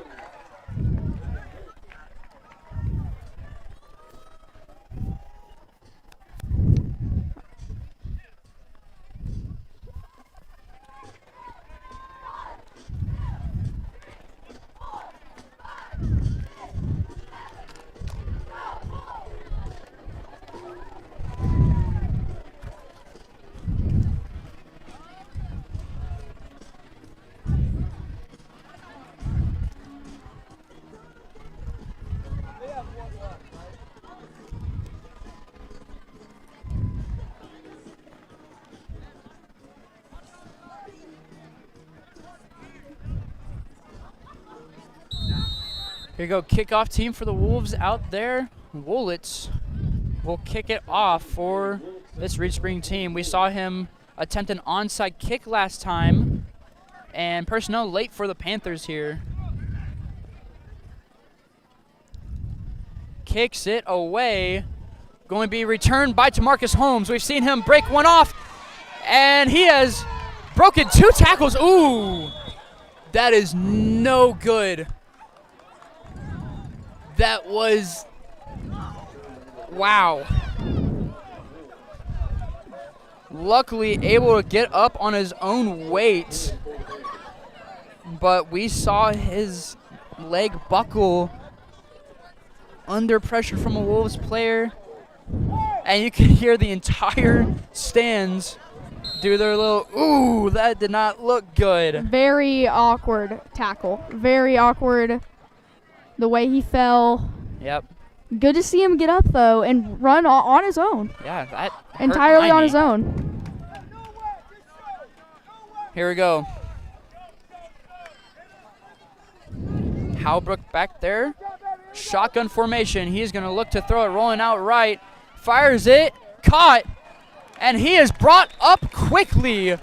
Here you go, kickoff team for the Wolves out there. Wolitz will kick it off for this Reed Spring team. We saw him attempt an onside kick last time, and personnel late for the Panthers here. Kicks it away. Going to be returned by Tamarcus Holmes. We've seen him break one off, and he has broken 2 tackles. Ooh, that is no good. That was, wow. Luckily able to get up on his own weight, but we saw his leg buckle under pressure from a Wolves player, and you can hear the entire stands do their little, ooh, that did not look good. Very awkward tackle. Very awkward the way he fell. Yep. Good to see him get up, though, and run on his own. Yeah, that hurt entirely my on knee. his own. Here we go. Halbrook back there. Shotgun formation. He's going to look to throw it rolling out right. Fires it. Caught. And he is brought up quickly.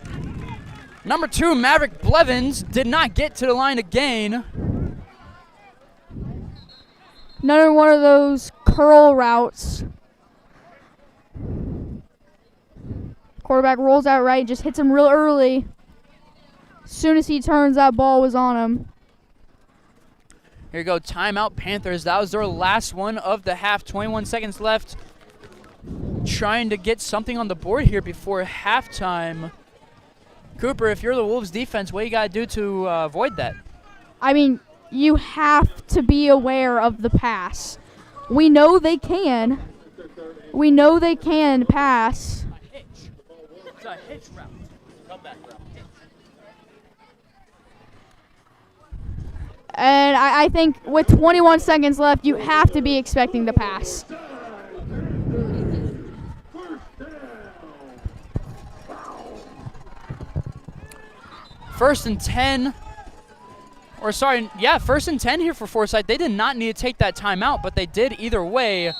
Number 2, Maverick Blevins, did not get to the line to gain. Another one of those curl routes. Quarterback rolls out right, just hits him real early. As soon as he turns, that ball was on him. Here you go, timeout Panthers. That was their last one of the half. 21 seconds left. Trying to get something on the board here before halftime. Cooper, if you're the Wolves defense, what you got to do to avoid that? I mean, you have to be aware of the pass. We know they can. We know they can pass. It's a hitch route. Comeback route. And I think with 21 seconds left, you have to be expecting the pass. First and 10. Or sorry, yeah, first and 10 here for Forsyth. They did not need to take that timeout, but they did either way.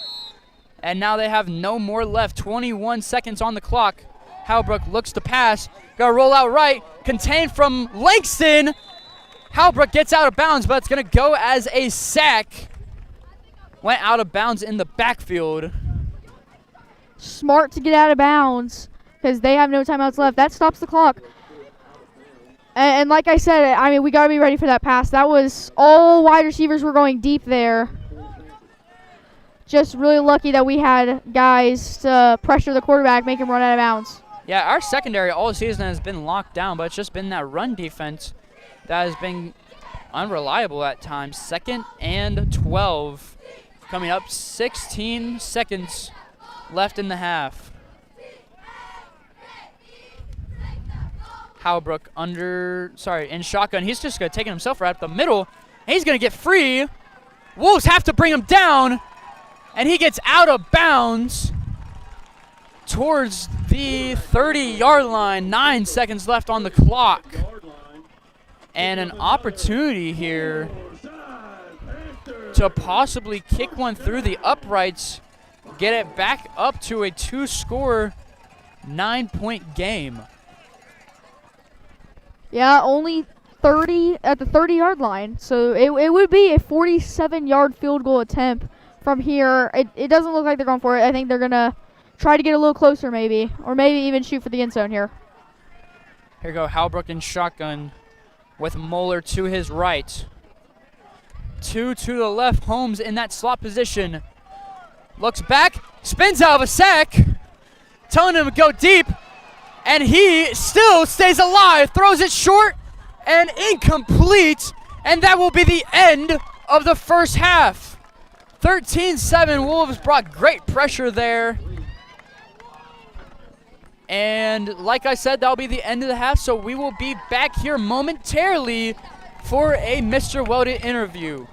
And now they have no more left. 21 seconds on the clock. Halbrook looks to pass. Got to roll out right. Contained from Langston. Halbrook gets out of bounds, but it's going to go as a sack. Went out of bounds in the backfield. Smart to get out of bounds because they have no timeouts left. That stops the clock. And like I said, I mean, we got to be ready for that pass. That was all wide receivers were going deep there. Just really lucky that we had guys to pressure the quarterback, make him run out of bounds. Yeah, our secondary all season has been locked down, but it's just been that run defense that has been unreliable at times. 2nd and 12. Coming up, 16 seconds left in the half. Halbrook in shotgun. He's just going to take it himself right up the middle. And he's going to get free. Wolves have to bring him down. And he gets out of bounds towards the 30-yard line. 9 seconds left on the clock. And an opportunity here to possibly kick one through the uprights, get it back up to a 2-score, 9-point game. Yeah, only 30 at the 30-yard line. So it would be a 47-yard field goal attempt from here. It doesn't look like they're going for it. I think they're going to try to get a little closer maybe, or maybe even shoot for the end zone here. Here go Halbrook in shotgun with Moeller to his right. 2 to the left. Holmes in that slot position. Looks back, spins out of a sack, telling him to go deep. And he still stays alive, throws it short and incomplete, and that will be the end of the first half. 13-7, Wolves brought great pressure there. And like I said, that'll be the end of the half, so we will be back here momentarily for a Mr. Welded interview.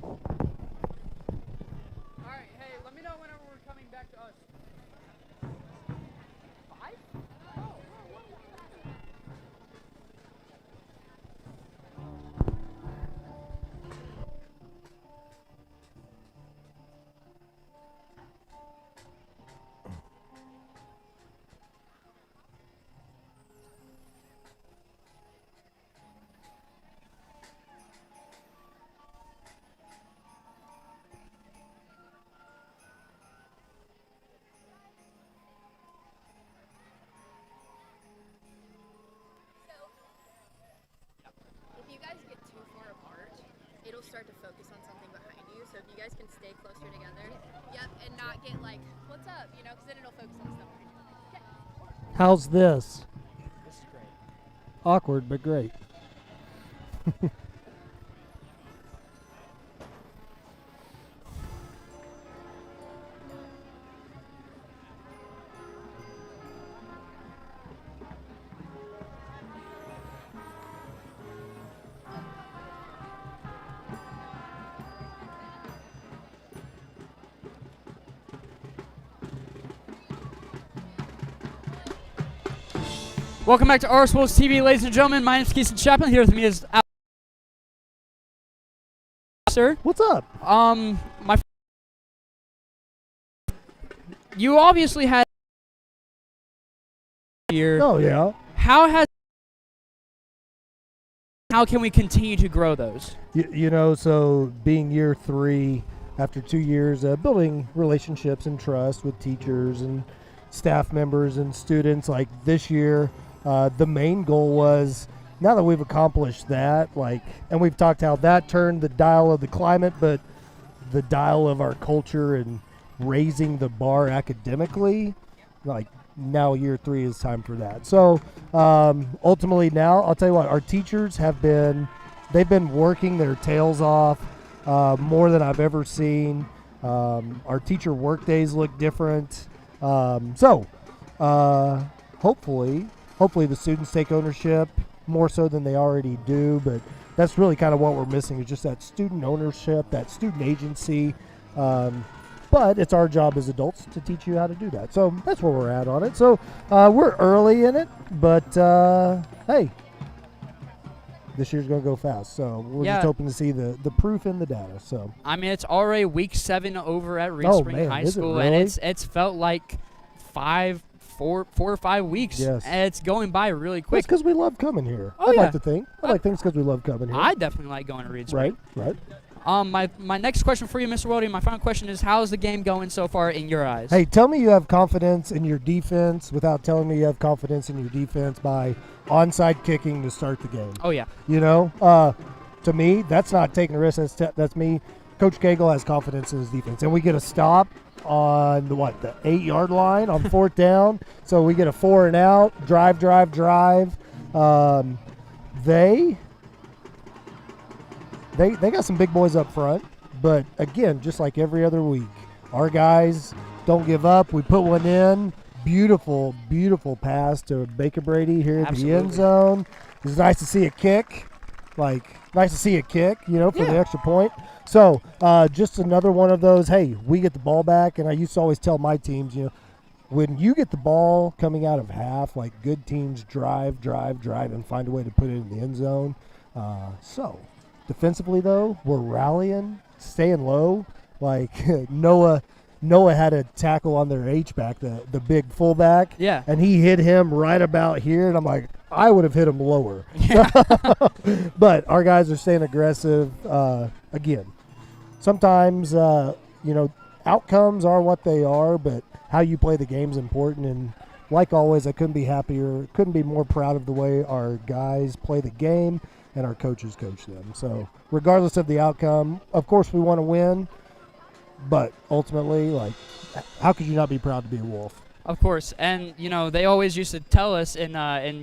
All right, hey, let me know whenever we're coming back to us. 5? If you guys get too far apart, it'll start to focus on something behind you. So if you guys can stay closer together, and not get like, what's up, because then it'll focus on stuff behind you. Okay. How's this? This is great. Awkward, but great. Welcome back to RSWolvesTV, ladies and gentlemen. My name is Keeson Chaplin. Here with me is Alex. Sir. What's up? You obviously had here. Oh, yeah. How can we continue to grow those? So being year 3, after 2 years, building relationships and trust with teachers and staff members and students, like this year, the main goal was, now that we've accomplished that, and we've talked how that turned the dial of the climate, but the dial of our culture and raising the bar academically, now year 3 is time for that. So ultimately now, I'll tell you what, our teachers they've been working their tails off more than I've ever seen. Our teacher work days look different. Hopefully the students take ownership more so than they already do, but that's really kind of what we're missing, is just that student ownership, that student agency. But it's our job as adults to teach you how to do that. So that's where we're at on it. So we're early in it, but hey, this year's going to go fast. So we're just hoping to see the proof in the data. So I mean, it's already week 7 over at Reed Spring High School, really? and it's felt like 4 or 5 weeks. Yes. And it's going by really quick. It's because we love coming here. Oh, I'd yeah. like to think. I like things because we love coming here. I definitely like going to Reed Spring. Right. My next question for you, Mr. Weldy, my final question is, how's the game going so far in your eyes? Hey, tell me you have confidence in your defense without telling me you have confidence in your defense by onside kicking to start the game. Oh, yeah. To me, that's not taking a risk. That's me. Coach Cagle has confidence in his defense. And we get a stop on the 8-yard line on 4th down. So we get a 4 and out, drive. They got some big boys up front, but again, just like every other week, our guys don't give up. We put one in. Beautiful pass to Baker Brady here at the end zone. It's nice to see a kick. For the extra point. So just another one of those, hey, we get the ball back, and I used to always tell my teams, when you get the ball coming out of half, good teams drive, and find a way to put it in the end zone. So defensively, though, we're rallying, staying low. Noah had a tackle on their H-back, the big fullback. Yeah. And he hit him right about here, and I'm like, I would have hit him lower. Yeah. But our guys are staying aggressive. Again, sometimes, outcomes are what they are, but how you play the game is important. And like always, I couldn't be more proud of the way our guys play the game and our coaches coach them. So regardless of the outcome, of course we want to win, but ultimately, how could you not be proud to be a Wolf? Of course, and they always used to tell us in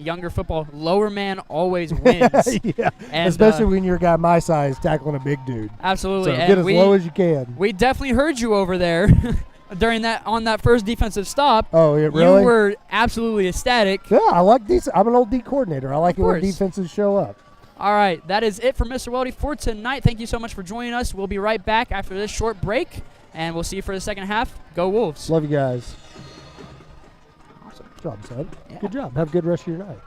younger football, lower man always wins. Yeah, and, especially when you're a guy my size tackling a big dude. Absolutely, So and get as low as you can. We definitely heard you over there on that first defensive stop. Oh, yeah, really? You were absolutely ecstatic. Yeah, I like these. I'm an old D coordinator. I like it when defenses show up. All right, that is it for Mr. Weldy for tonight. Thank you so much for joining us. We'll be right back after this short break, and we'll see you for the second half. Go Wolves. Love you guys. Awesome. Good job, son. Yeah. Good job. Have a good rest of your night.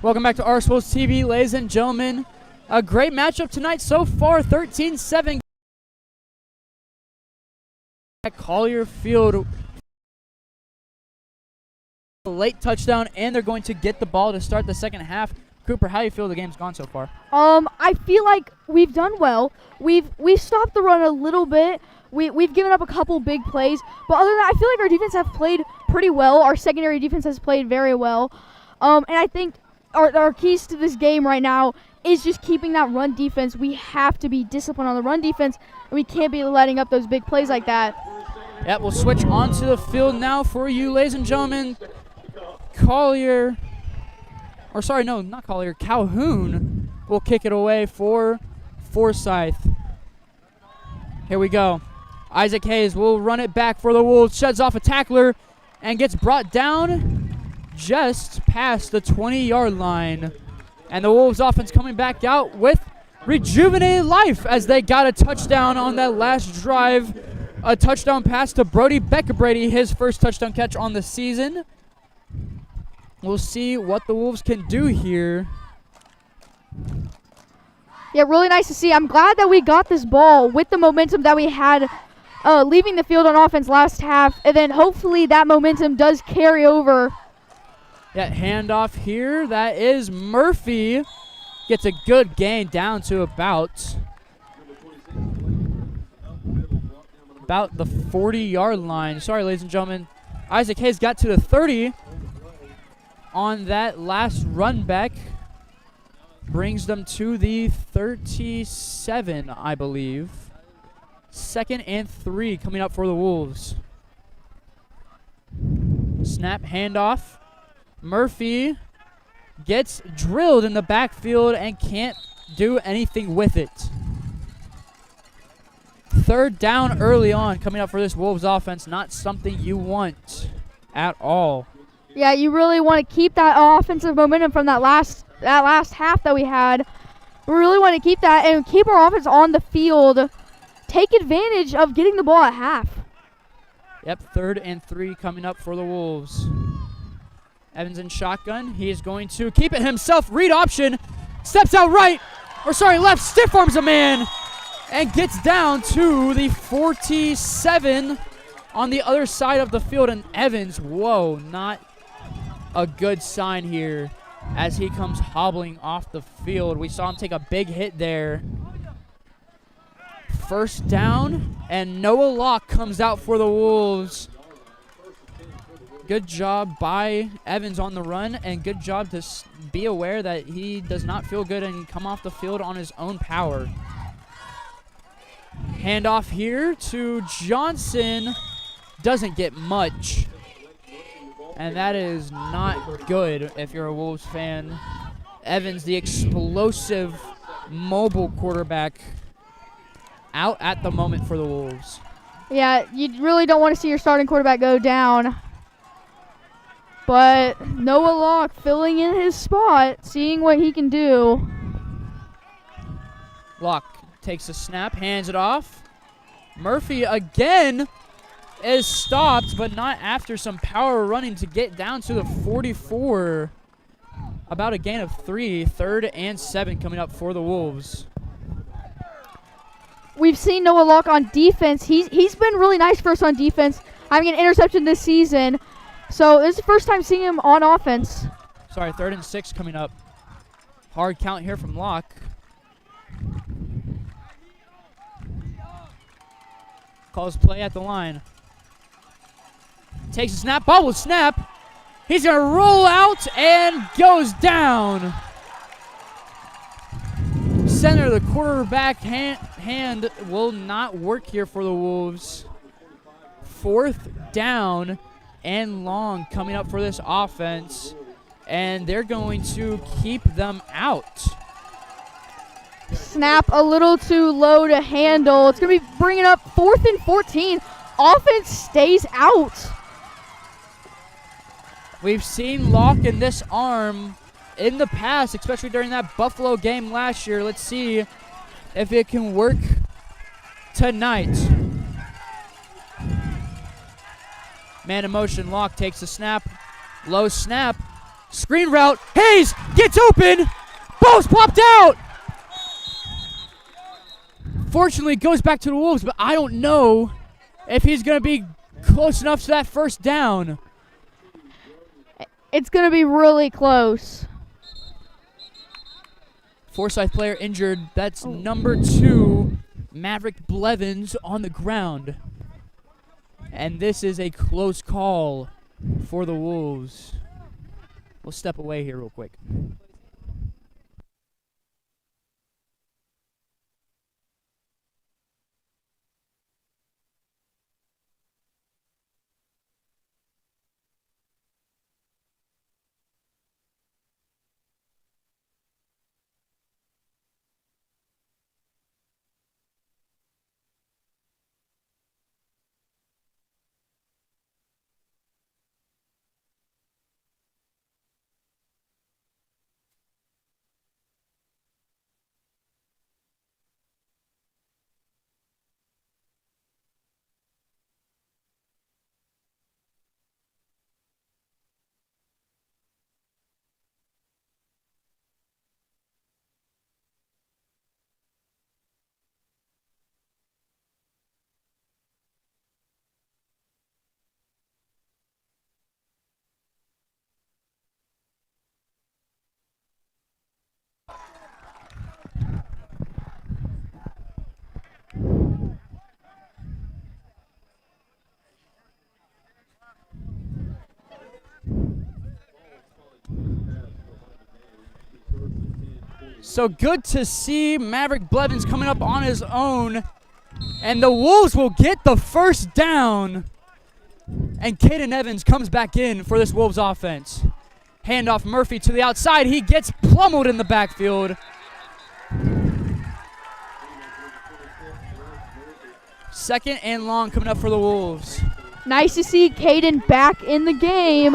Welcome back to RSWolvesTV, ladies and gentlemen. A great matchup tonight so far, 13-7 at Collier Field. A late touchdown, and they're going to get the ball to start the second half. Cooper, how do you feel the game's gone so far? I feel like we've done well. We've stopped the run a little bit. We've given up a couple big plays, but other than that, I feel like our defense have played pretty well. Our secondary defense has played very well, and I think our keys to this game right now is just keeping that run defense. We have to be disciplined on the run defense, and we can't be letting up those big plays like that. Yeah, we'll switch onto the field now for you, ladies and gentlemen. Calhoun will kick it away for Forsyth. Here we go. Isaac Hayes will run it back for the Wolves, sheds off a tackler, and gets brought down just past the 20-yard line. And the Wolves offense coming back out with rejuvenated life as they got a touchdown on that last drive. A touchdown pass to Brody Beckerbrady, his first touchdown catch on the season. We'll see what the Wolves can do here. Yeah, really nice to see. I'm glad that we got this ball with the momentum that we had leaving the field on offense last half, and then hopefully that momentum does carry over. That handoff here, that is Murphy. Gets a good gain down to about the 40-yard line. Sorry, ladies and gentlemen. Isaac Hayes got to the 30 on that last run back. Brings them to the 37, I believe. 2nd and 3 coming up for the Wolves. Snap, handoff. Murphy gets drilled in the backfield and can't do anything with it. 3rd down early on coming up for this Wolves offense. Not something you want at all. Yeah, you really want to keep that offensive momentum from that last half that we had. We really want to keep that and keep our offense on the field. Take advantage of getting the ball at half. Yep, 3rd and 3 coming up for the Wolves. Evans in shotgun. He is going to keep it himself. Read option. Steps out left. Stiff arms a man. And gets down to the 47 on the other side of the field. And Evans, whoa, not a good sign here as he comes hobbling off the field. We saw him take a big hit there. 1st down, and Noah Locke comes out for the Wolves. Good job by Evans on the run, and good job to be aware that he does not feel good and come off the field on his own power. Handoff here to Johnson. Doesn't get much. And that is not good if you're a Wolves fan. Evans, the explosive, mobile quarterback, out at the moment for the Wolves. Yeah, you really don't want to see your starting quarterback go down. But Noah Locke filling in his spot, seeing what he can do. Locke takes a snap, hands it off. Murphy again is stopped, but not after some power running to get down to the 44. About a gain of 3, 3rd and 7 coming up for the Wolves. We've seen Noah Locke on defense. He's been really nice for us on defense, having an interception this season. So this is the first time seeing him on offense. Sorry, 3rd and 6 coming up. Hard count here from Locke. Calls play at the line. Takes a snap, bobble snap. He's going to roll out and goes down. Center, the quarterback hand will not work here for the Wolves. 4th down and long coming up for this offense, and they're going to keep them out. Snap a little too low to handle. It's going to be bringing up 4th and 14. Offense stays out. We've seen Locke in this arm in the past, especially during that Buffalo game last year. Let's see if it can work tonight. Man in motion, Locke takes the snap. Low snap. Screen route. Hayes gets open. Ball's popped out. Fortunately, it goes back to the Wolves, but I don't know if he's going to be close enough to that first down. It's going to be really close. Forsyth player injured. That's number 2, Maverick Blevins, on the ground. And this is a close call for the Wolves. We'll step away here real quick. So good to see Maverick Blevins coming up on his own. And the Wolves will get the first down. And Caden Evans comes back in for this Wolves offense. Handoff Murphy to the outside. He gets pummeled in the backfield. Second and long coming up for the Wolves. Nice to see Caden back in the game.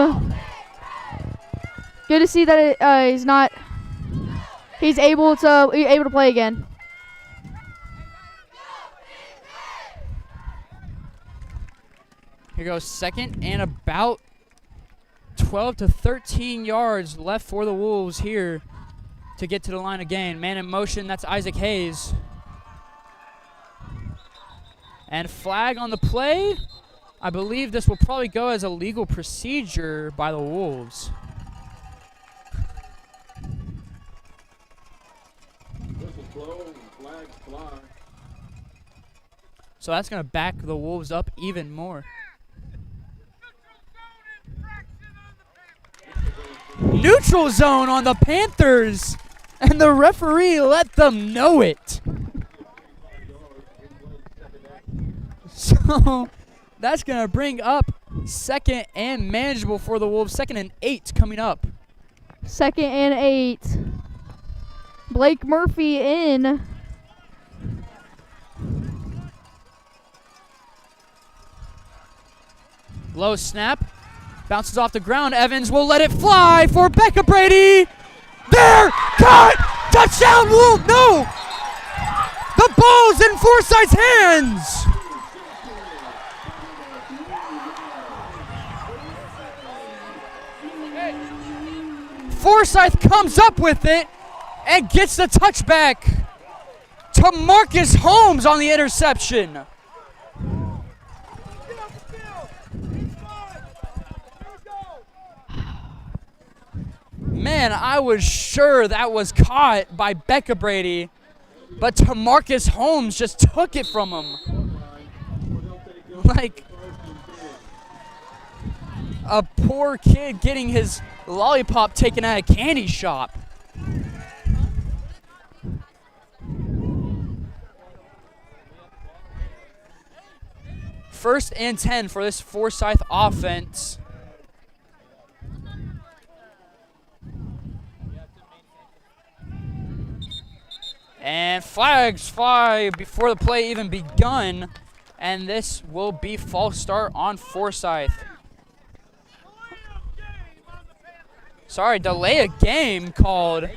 Good to see that he's able to play again. Here goes second and about 12 to 13 yards left for the Wolves here to get to the line again. Man in motion, that's Isaac Hayes. And flag on the play. I believe this will probably go as a legal procedure by the Wolves. So that's going to back the Wolves up even more. Neutral zone on the Panthers, and the referee let them know it. So that's going to bring up second and manageable for the Wolves. 2nd and 8 coming up. 2nd and 8. Blake Murphy in. Low snap. Bounces off the ground. Evans will let it fly for Becca Brady. There! Cut! Touchdown! Wolf! No! The ball's in Forsyth's hands! Forsyth comes up with it and gets the touchback to Marcus Holmes on the interception. Man, I was sure that was caught by Becca Brady, but Tamarcus Holmes just took it from him. Like a poor kid getting his lollipop taken at a candy shop. First and 10 for this Forsyth offense. And flags fly before the play even begun. And this will be false start on Forsyth. Sorry, delay a game called.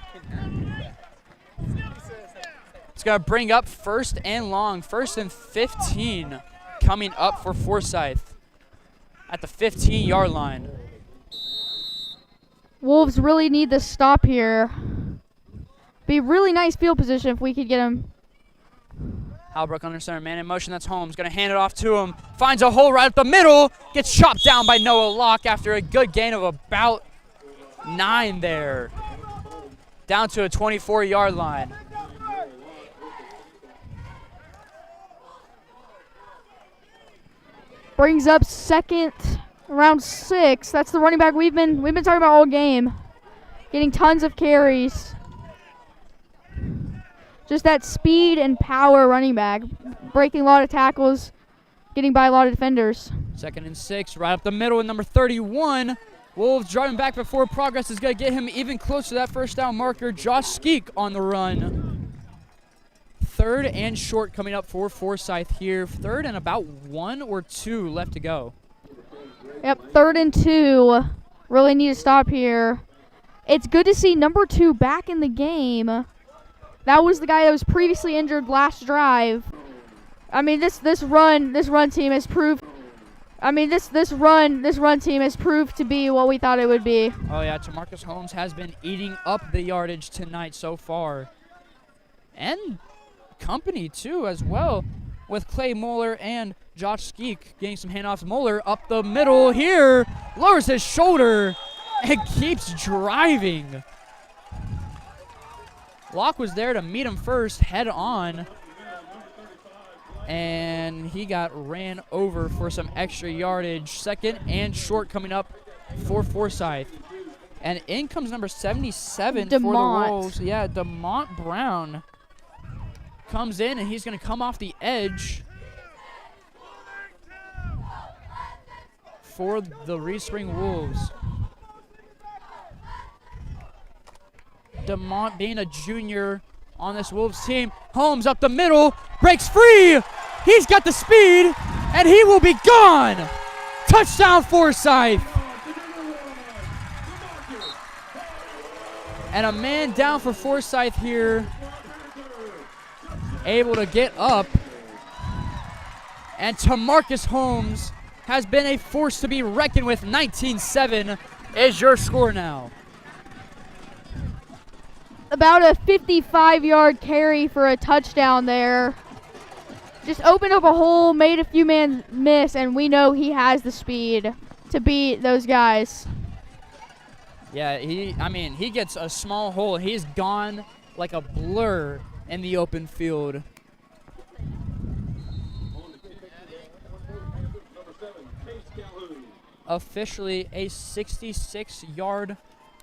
It's going to bring up 1st and long. 1st and 15 coming up for Forsyth at the 15-yard line. Wolves really need the stop here. Be really nice field position if we could get him. Halbrook under center, man in motion. That's Holmes. Going to hand it off to him. Finds a hole right up the middle. Gets chopped down by Noah Locke after a good gain of about 9 there. Down to a 24-yard line. Brings up second, around 6. That's the running back we've been talking about all game. Getting tons of carries. Just that speed and power running back. Breaking a lot of tackles, getting by a lot of defenders. 2nd and 6, right up the middle with number 31. Wolves driving back before progress is going to get him even closer to that first down marker. Josh Skeek on the run. 3rd and short coming up for Forsyth here. 3rd and about 1 or 2 left to go. Yep, 3rd and 2. Really need to stop here. It's good to see number 2 back in the game. That was the guy that was previously injured last drive. I mean, this run team has proved. I mean, this run team has proved to be what we thought it would be. Oh yeah, Tamarcus Holmes has been eating up the yardage tonight so far, and company too as well, with Clay Moeller and Josh Skeek getting some handoffs. Moeller up the middle here, lowers his shoulder, and keeps driving. Locke was there to meet him first, head on, and he got ran over for some extra yardage. 2nd and short coming up for Forsyth. And in comes number 77 for the Wolves. Yeah, DeMont Brown comes in, and he's going to come off the edge for the Respring Wolves. DeMont being a junior on this Wolves team. Holmes up the middle, breaks free. He's got the speed, and he will be gone. Touchdown, Forsyth. And a man down for Forsyth here, able to get up. And Tamarcus Holmes has been a force to be reckoned with. 19-7 is your score now. About a 55-yard carry for a touchdown there. Just opened up a hole, made a few men miss, and we know he has the speed to beat those guys. Yeah, he gets a small hole. He's gone like a blur in the open field. Officially a 66-yard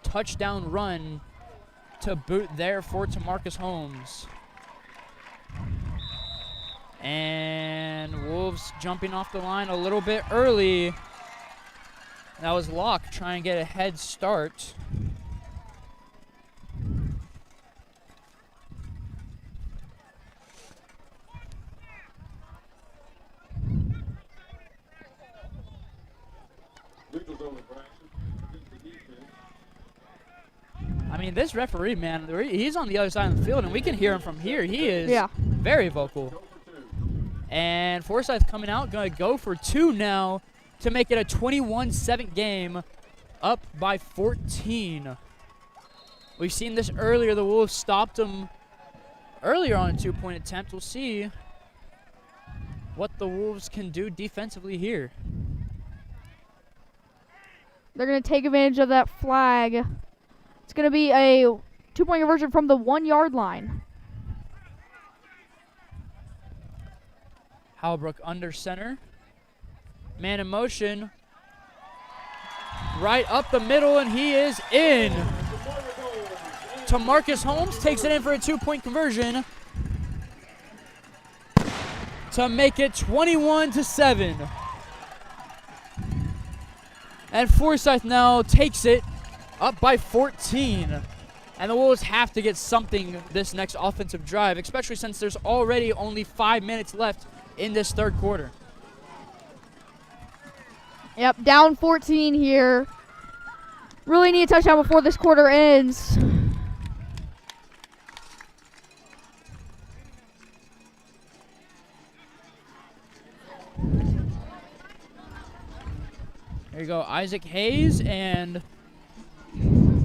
touchdown run to boot there for Tamarcus Holmes. And Wolves jumping off the line a little bit early. That was Locke trying to get a head start. I mean, this referee, man, he's on the other side of the field, and we can hear him from here. He is very vocal. And Forsyth coming out, going to go for 2 now to make it a 21-7 game, up by 14. We've seen this earlier. The Wolves stopped them earlier on a 2-point attempt. We'll see what the Wolves can do defensively here. They're going to take advantage of that flag. It's going to be a 2-point conversion from the 1-yard line. Halbrook under center. Man in motion. Right up the middle, and he is in. Tamarcus Holmes takes it in for a 2-point conversion to make it 21-7. And Forsyth now takes it up by 14. And the Wolves have to get something this next offensive drive, especially since there's already only 5 minutes left in this third quarter. Yep, down 14 here. Really need a touchdown before this quarter ends. There you go, Isaac Hayes, and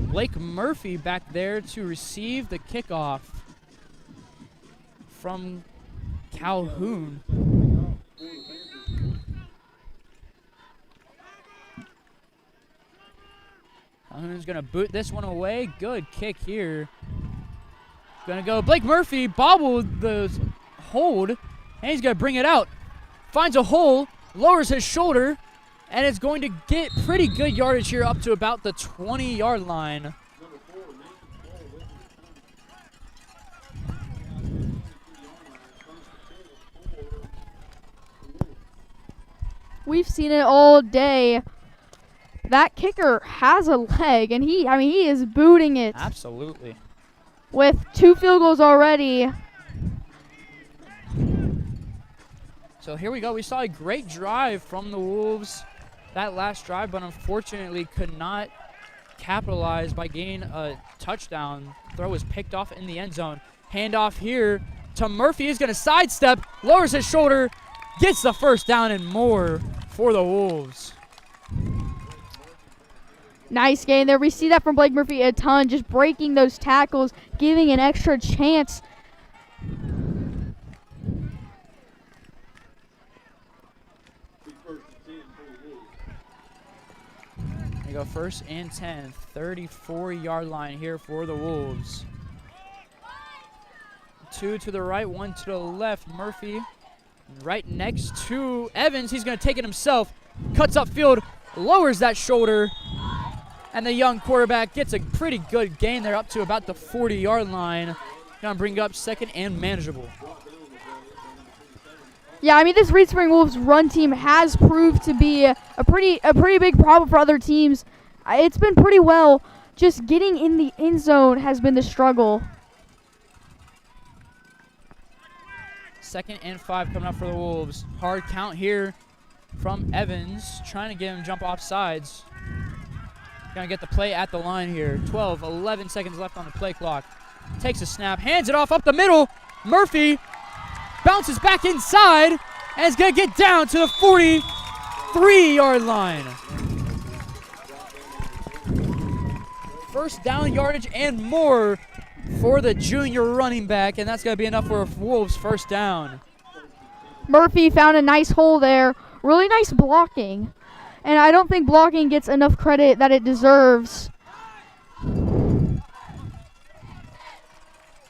Blake Murphy back there to receive the kickoff from Calhoun. Calhoun's going to boot this one away. Good kick here. Going to go. Blake Murphy bobbled the hold, and he's going to bring it out. Finds a hole, lowers his shoulder, and it's going to get pretty good yardage here up to about the 20-yard line. We've seen it all day. That kicker has a leg, and he is booting it. Absolutely. With 2 field goals already. So here we go. We saw a great drive from the Wolves that last drive, but unfortunately could not capitalize by gaining a touchdown. Throw was picked off in the end zone. Handoff here to Murphy. He's going to sidestep, lowers his shoulder, gets the first down and more for the Wolves. Nice game there. We see that from Blake Murphy a ton, just breaking those tackles, giving an extra chance. Here we go, 1st and 10, 34-yard line here for the Wolves. 2 to the right, 1 to the left. Murphy right next to Evans. He's going to take it himself. Cuts upfield, lowers that shoulder, and the young quarterback gets a pretty good gain there up to about the 40-yard line. Going to bring up 2nd and manageable. Yeah, I mean, this Reed Spring Wolves run team has proved to be a pretty big problem for other teams. It's been pretty well. Just getting in the end zone has been the struggle. 2nd and 5 coming up for the Wolves. Hard count here from Evans, trying to get him jump off sides. Going to get the play at the line here. 12, 11 seconds left on the play clock. Takes a snap, hands it off up the middle. Murphy bounces back inside and is going to get down to the 43-yard line. First down yardage and more for the junior running back, and that's going to be enough for a Wolves first down. Murphy found a nice hole there. Really nice blocking. And I don't think blocking gets enough credit that it deserves.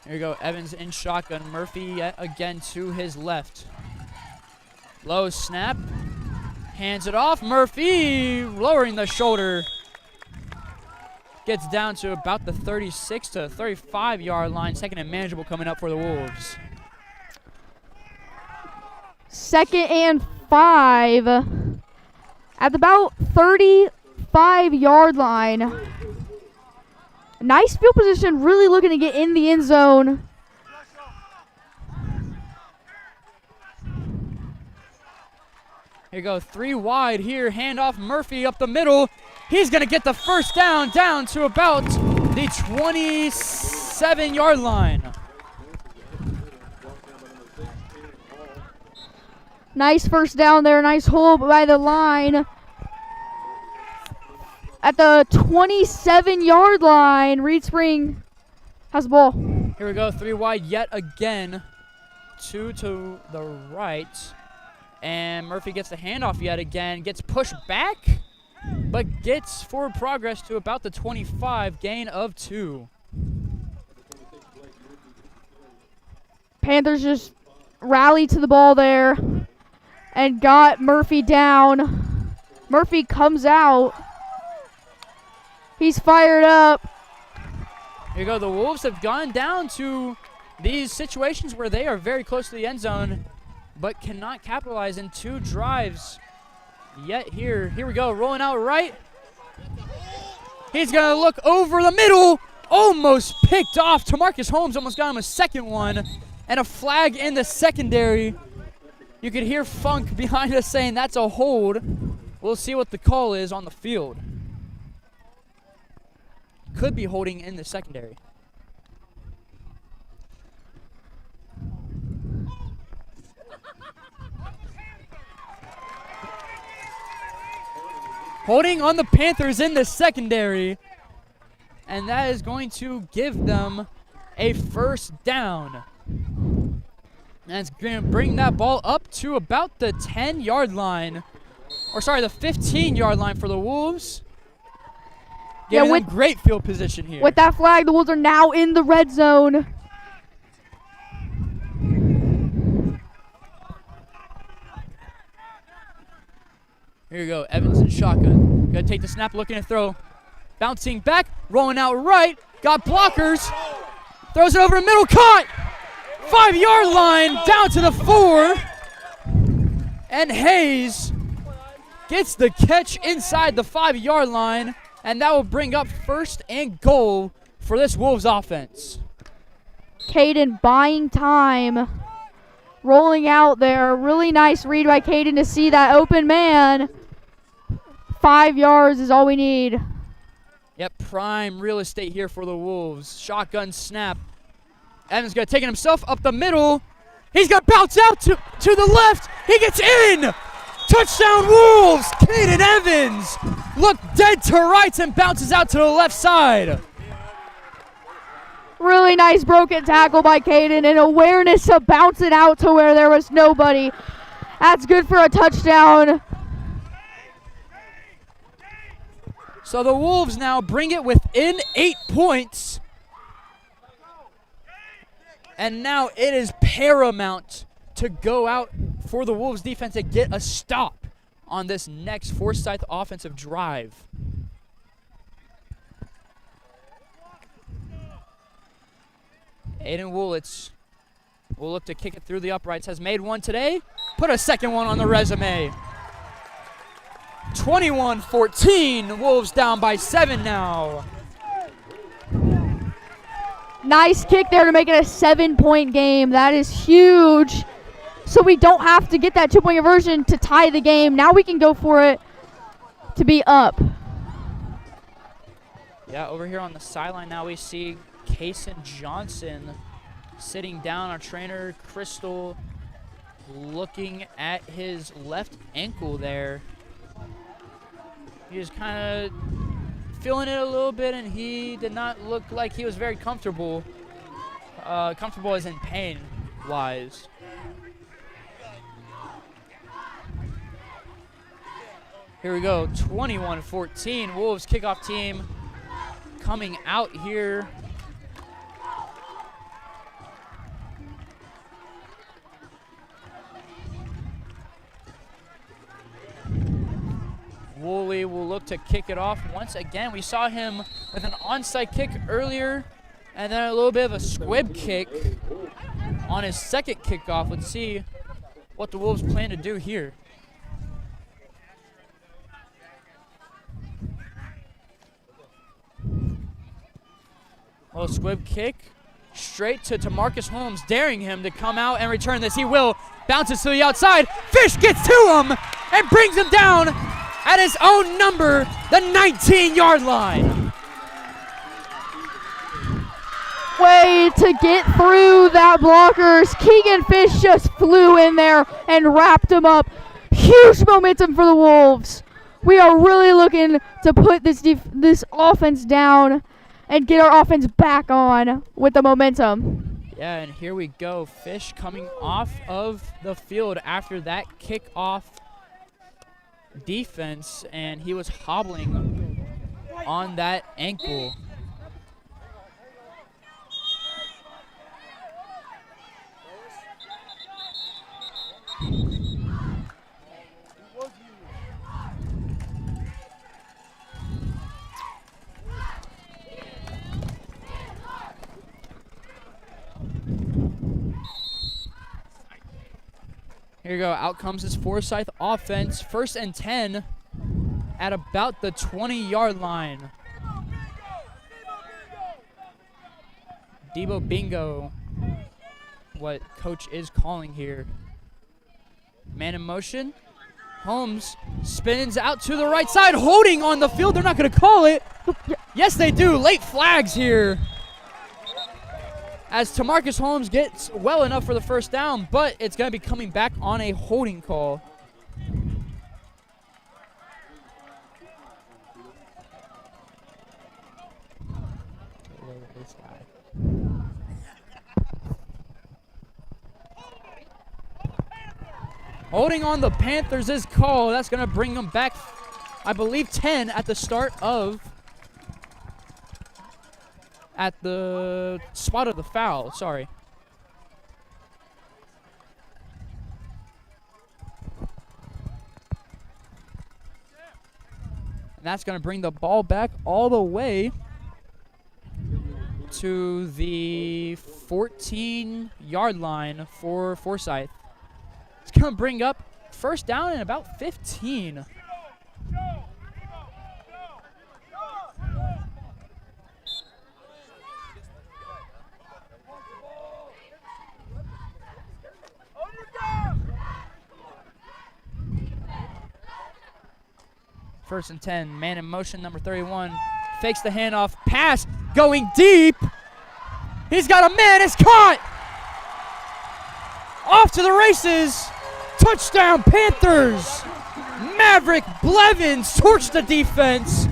Here we go, Evans in shotgun. Murphy yet again to his left. Low snap. Hands it off. Murphy lowering the shoulder. Gets down to about the 36 to 35-yard line. 2nd and manageable coming up for the Wolves. 2nd and 5 at about 35-yard line. Nice field position, really looking to get in the end zone. Here you go, 3 wide here. Handoff Murphy up the middle. He's going to get the first down to about the 27-yard line. Nice first down there. Nice hole by the line. At the 27-yard line, Reed Spring has the ball. Here we go, 3 wide yet again. 2 to the right. And Murphy gets the handoff yet again. Gets pushed back, but gets forward progress to about the 25, gain of 2. Panthers just rallied to the ball there and got Murphy down. Murphy comes out. He's fired up. Here you go. The Wolves have gone down to these situations where they are very close to the end zone, but cannot capitalize in 2 drives yet here. Here we go. Rolling out right. He's going to look over the middle. Almost picked off. Tamarcus Holmes almost got him a 2nd one. And a flag in the secondary. You could hear Funk behind us saying that's a hold. We'll see what the call is on the field. Could be holding in the secondary. Holding on the Panthers in the secondary. and that is going to give them a first down. And it's going to bring that ball up to about the 10-yard line. Or sorry, the 15-yard line for the Wolves. Giving them great field position here. With that flag, the Wolves are now in the red zone. Here you go, Evans in shotgun. Gonna take the snap, looking to throw. Bouncing back, rolling out right. Got blockers. Throws it over the middle, caught. 5-yard line, down to the 4. And Hayes gets the catch inside the 5-yard line, and that will bring up first and goal for this Wolves offense. Caden buying time. Rolling out there. Really nice read by Caden to see that open man. 5 yards is all we need. Yep, prime real estate here for the Wolves. Shotgun snap. Evans going to take it himself up the middle. He's going to bounce out to the left. He gets in. Touchdown Wolves. Caden Evans looked dead to rights and bounces out to the left side. Really nice broken tackle by Caden and awareness to bounce it out to where there was nobody. That's good for a touchdown. So the Wolves now bring it within 8 points. And now it is paramount to go out for the Wolves defense to get a stop on this next Forsyth offensive drive. Aiden Woolitz will look to kick it through the uprights. Has made one today. Put a second one on the resume. 21-14. Wolves down by 7 now. Nice kick there to make it a 7-point game. That is huge. So we don't have to get that 2-point conversion to tie the game. Now we can go for it to be up. Yeah, over here on the sideline now we see Kaysen Johnson sitting down. Our trainer, Crystal, looking at his left ankle there. He was kind of feeling it a little bit, and he did not look like he was very comfortable. Comfortable as in pain-wise. Here we go, 21-14. Wolves kickoff team coming out here. Woolley will look to kick it off once again. We saw him with an onside kick earlier, and then a little bit of a squib kick on his second kickoff. Let's see what the Wolves plan to do here. Little squib kick straight to Marcus Holmes, daring him to come out and return this. He will. Bounces to the outside. Fish gets to him and brings him down at his own number, the 19-yard line. Way to get through that blockers. Keegan Fish just flew in there and wrapped him up. Huge momentum for the Wolves. We are really looking to put this offense down and get our offense back on with the momentum. Yeah, and here we go. Fish coming off of the field after that kickoff defense, and he was hobbling on that ankle. Here you go. Out comes this Forsyth offense. 1st and 10 at about the 20-yard line. Debo bingo, what coach is calling here. Man in motion. Holmes spins out to the right side, holding on the field. They're not going to call it. Yes, they do. Late flags here, as Tamarcus Holmes gets well enough for the first down, but it's going to be coming back on a holding call. Holding on the Panthers is called. That's going to bring them back, I believe, 10 at the start of, at the spot of the foul. Sorry. And that's going to bring the ball back all the way to the 14-yard line for Forsyth. It's going to bring up first down in about 15. First and 10, man in motion, number 31. Fakes the handoff, pass going deep. He's got a man, it's caught. Off to the races. Touchdown, Panthers. Maverick Blevins torched the defense.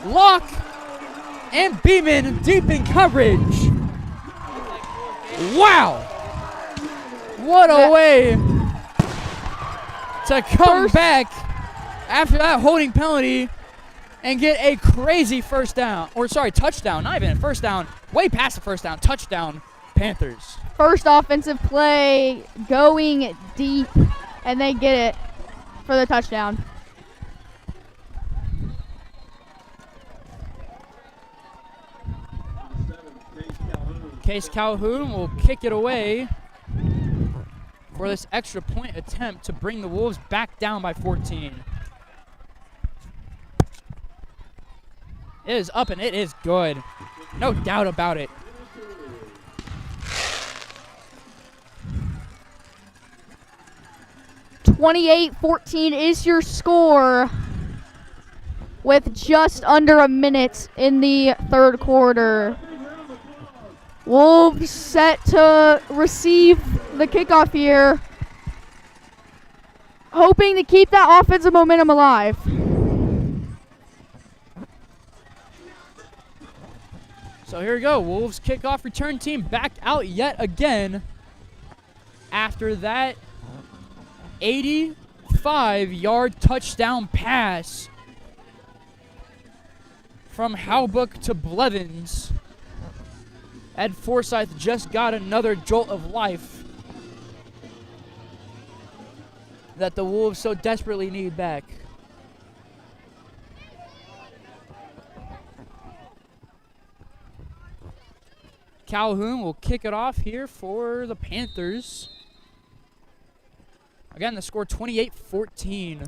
Locke and Beeman deep in coverage. Wow. What a way to come back after that holding penalty and get a crazy first down. Or sorry, touchdown. Not even a first down. Way past the first down. Touchdown, Panthers. First offensive play going deep, and they get it for the touchdown. Case Calhoun will kick it away for this extra point attempt to bring the Wolves back down by 14. It is up and it is good. No doubt about it. (28-14) is your score with just under a minute in the third quarter. Wolves set to receive the kickoff here, hoping to keep that offensive momentum alive. So here we go. Wolves kickoff return team back out yet again after that 85-yard touchdown pass from Howbook to Blevins. Ed Forsyth just got another jolt of life that the Wolves so desperately need back. Calhoun will kick it off here for the Panthers. Again, the score 28-14.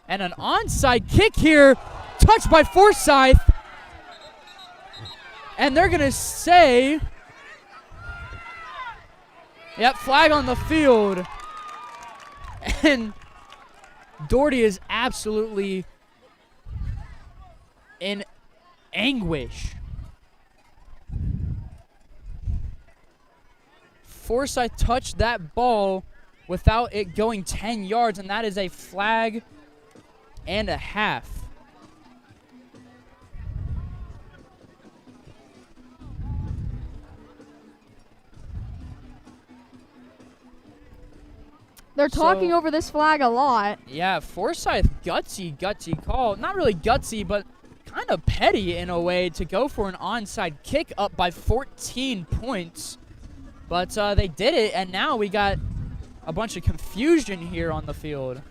And an onside kick here, touched by Forsyth. And they're going to say, yep, flag on the field. And Doherty is absolutely in anguish. Forsyth touched that ball without it going 10 yards, and that is a flag and a half. They're talking over this flag a lot. Yeah, Forsyth, gutsy call. Not really gutsy, but kind of petty in a way to go for an onside kick up by 14 points. But they did it, and now we got a bunch of confusion here on the field.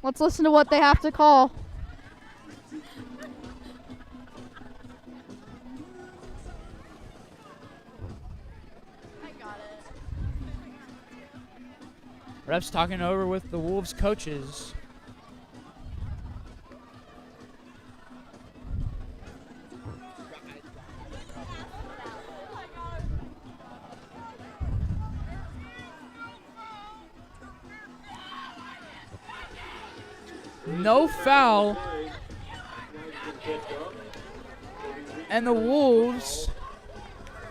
Let's listen to what they have to call. Refs talking over with the Wolves coaches. No foul. And the Wolves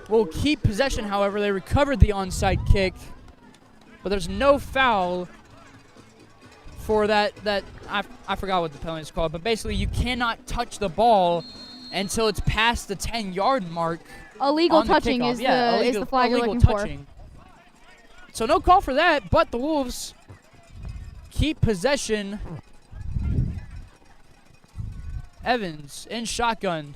will keep possession, however. They recovered the onside kick. But there's no foul for that I forgot what the penalty is called. But basically, you cannot touch the ball until it's past the 10-yard mark. Illegal on the touching kickoff. is Yeah, is the flag you're illegal looking touching. So no call for that, but the Wolves keep possession. Evans in shotgun.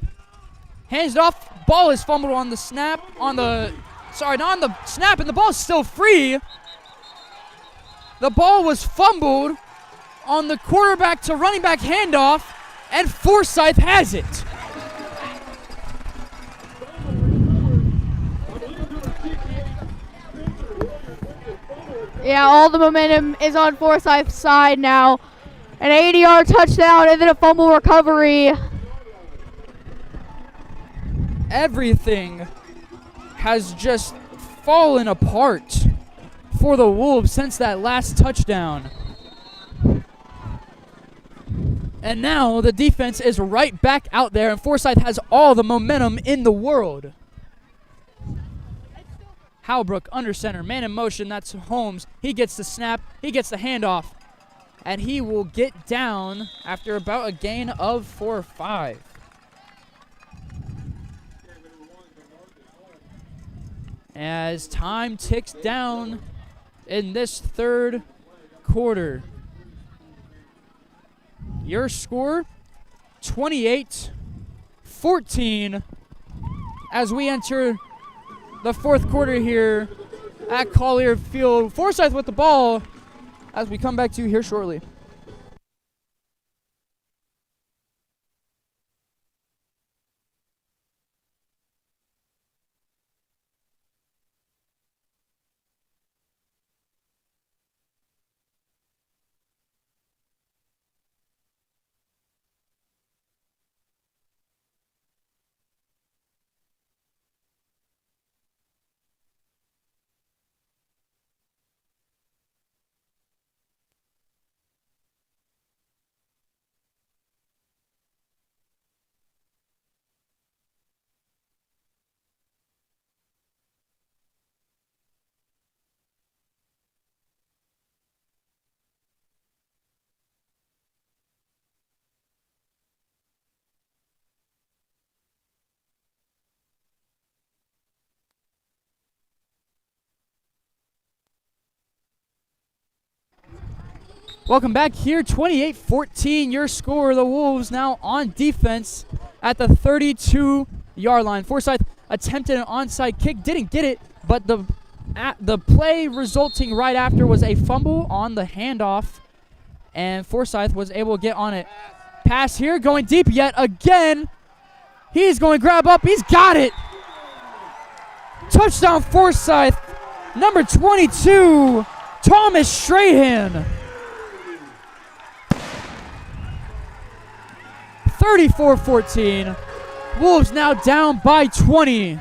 Hands it off. Ball is fumbled on the snap. Not on the snap, and the ball is still free. The ball was fumbled on the quarterback to running back handoff, and Forsyth has it. Yeah, all the momentum is on Forsyth's side now. An 80-yard touchdown and then a fumble recovery. Everything has just fallen apart for the Wolves since that last touchdown. And now the defense is right back out there, and Forsyth has all the momentum in the world. Halbrook under center, man in motion, that's Holmes. He gets the snap, he gets the handoff, and he will get down after about a gain of 4 or 5. As time ticks down in this third quarter. Your score, 28-14, as we enter the fourth quarter here at Collier Field. Forsyth with the ball as we come back to you here shortly. Welcome back here, 28-14, your score. The Wolves now on defense at the 32-yard line. Forsyth attempted an onside kick, didn't get it, but the play resulting right after was a fumble on the handoff, and Forsyth was able to get on it. Pass here, going deep yet again. He's going to grab up. He's got it. Touchdown, Forsyth. Number 22, Thomas Strahan. 34-14. Wolves now down by 20.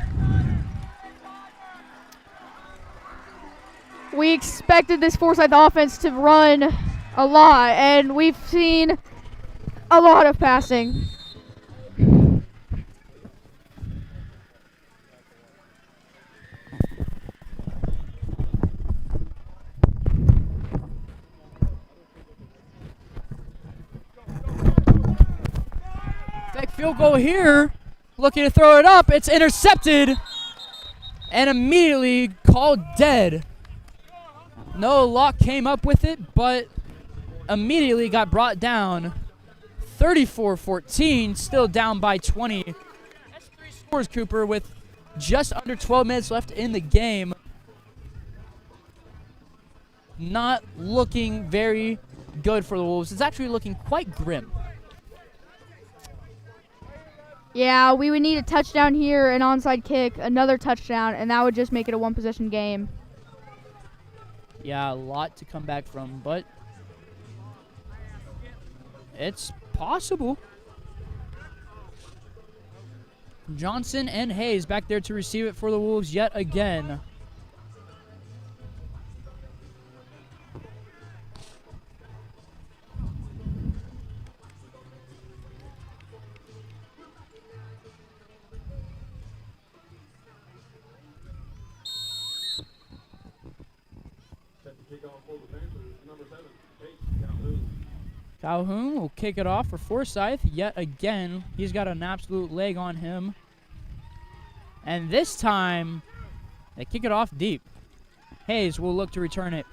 We expected this Forsyth offense to run a lot, and we've seen a lot of passing. Back field goal here. Looking to throw it up. It's intercepted and immediately called dead. No lock came up with it, but immediately got brought down. 34-14, still down by 20. S3 scores, Cooper, with just under 12 minutes left in the game. Not looking very good for the Wolves. It's actually looking quite grim. Yeah, we would need a touchdown here, an onside kick, another touchdown, and that would just make it a one-possession game. Yeah, a lot to come back from, but it's possible. Johnson and Hayes back there to receive it for the Wolves yet again. Set the kickoff for the Panthers, number 7, Kate Calhoun. Calhoun will kick it off for Forsyth yet again. He's got an absolute leg on him. And this time, they kick it off deep. Hayes will look to return it.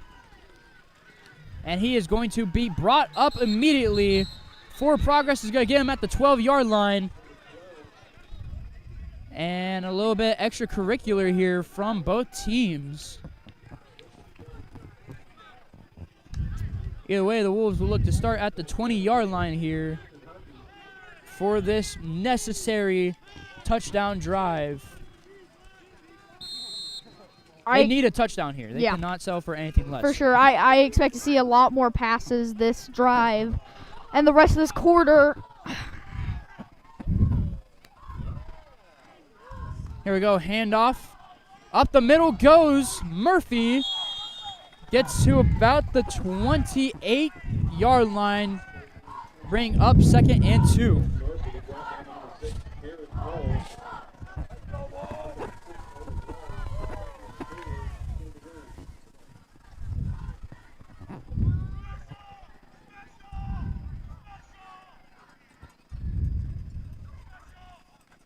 And he is going to be brought up immediately. Forward progress is going to get him at the 12-yard line. And a little bit extracurricular here from both teams. Either way, the Wolves will look to start at the 20-yard line here for this necessary touchdown drive. They need a touchdown here. They cannot sell for anything less. For sure. I expect to see a lot more passes this drive. And the rest of this quarter. Here we go. Handoff. Up the middle goes Murphy. Gets to about the 28-yard line. Bring up 2nd and 2.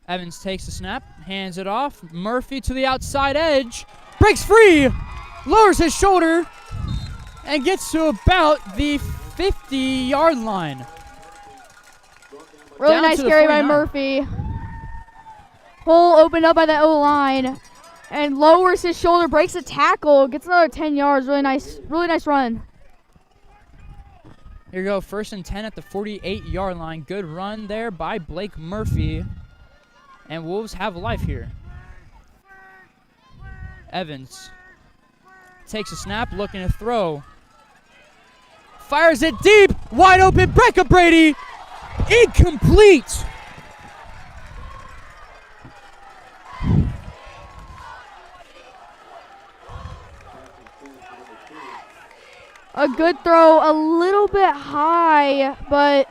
Evans takes the snap, hands it off. Murphy to the outside edge. Breaks free. Lowers his shoulder. And gets to about the 50-yard line. Really nice carry by Murphy. Hole opened up by the O-line. And lowers his shoulder, breaks a tackle, gets another 10 yards. Really nice run. Here we go, 1st and 10 at the 48-yard line. Good run there by Blake Murphy. And Wolves have life here. Evans takes a snap, looking to throw. Fires it deep, wide open, Brecka Brady, incomplete. A good throw, a little bit high, but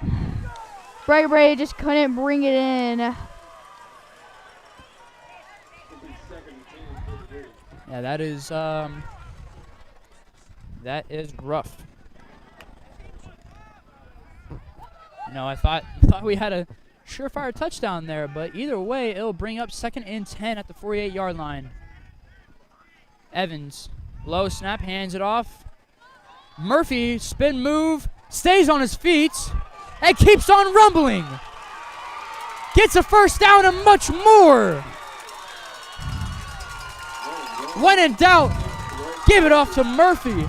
Brecka Brady just couldn't bring it in. Yeah, that is rough. No, I thought we had a surefire touchdown there, but either way, it'll bring up 2nd and 10 at the 48-yard line. Evans, low snap, hands it off. Murphy, spin move, stays on his feet, and keeps on rumbling. Gets a 1st down and much more. When in doubt, give it off to Murphy.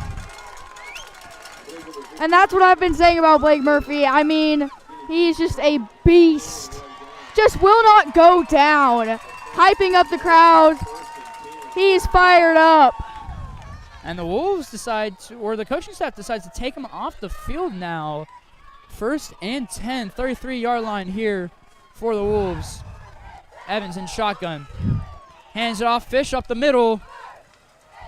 And that's what I've been saying about Blake Murphy. I mean, he's just a beast. Just will not go down. Hyping up the crowd. He's fired up. And the Wolves decide to, or the coaching staff decides to take him off the field now. 1st and 10, 33-yard line here for the Wolves. Evans in shotgun. Hands it off, Fish up the middle.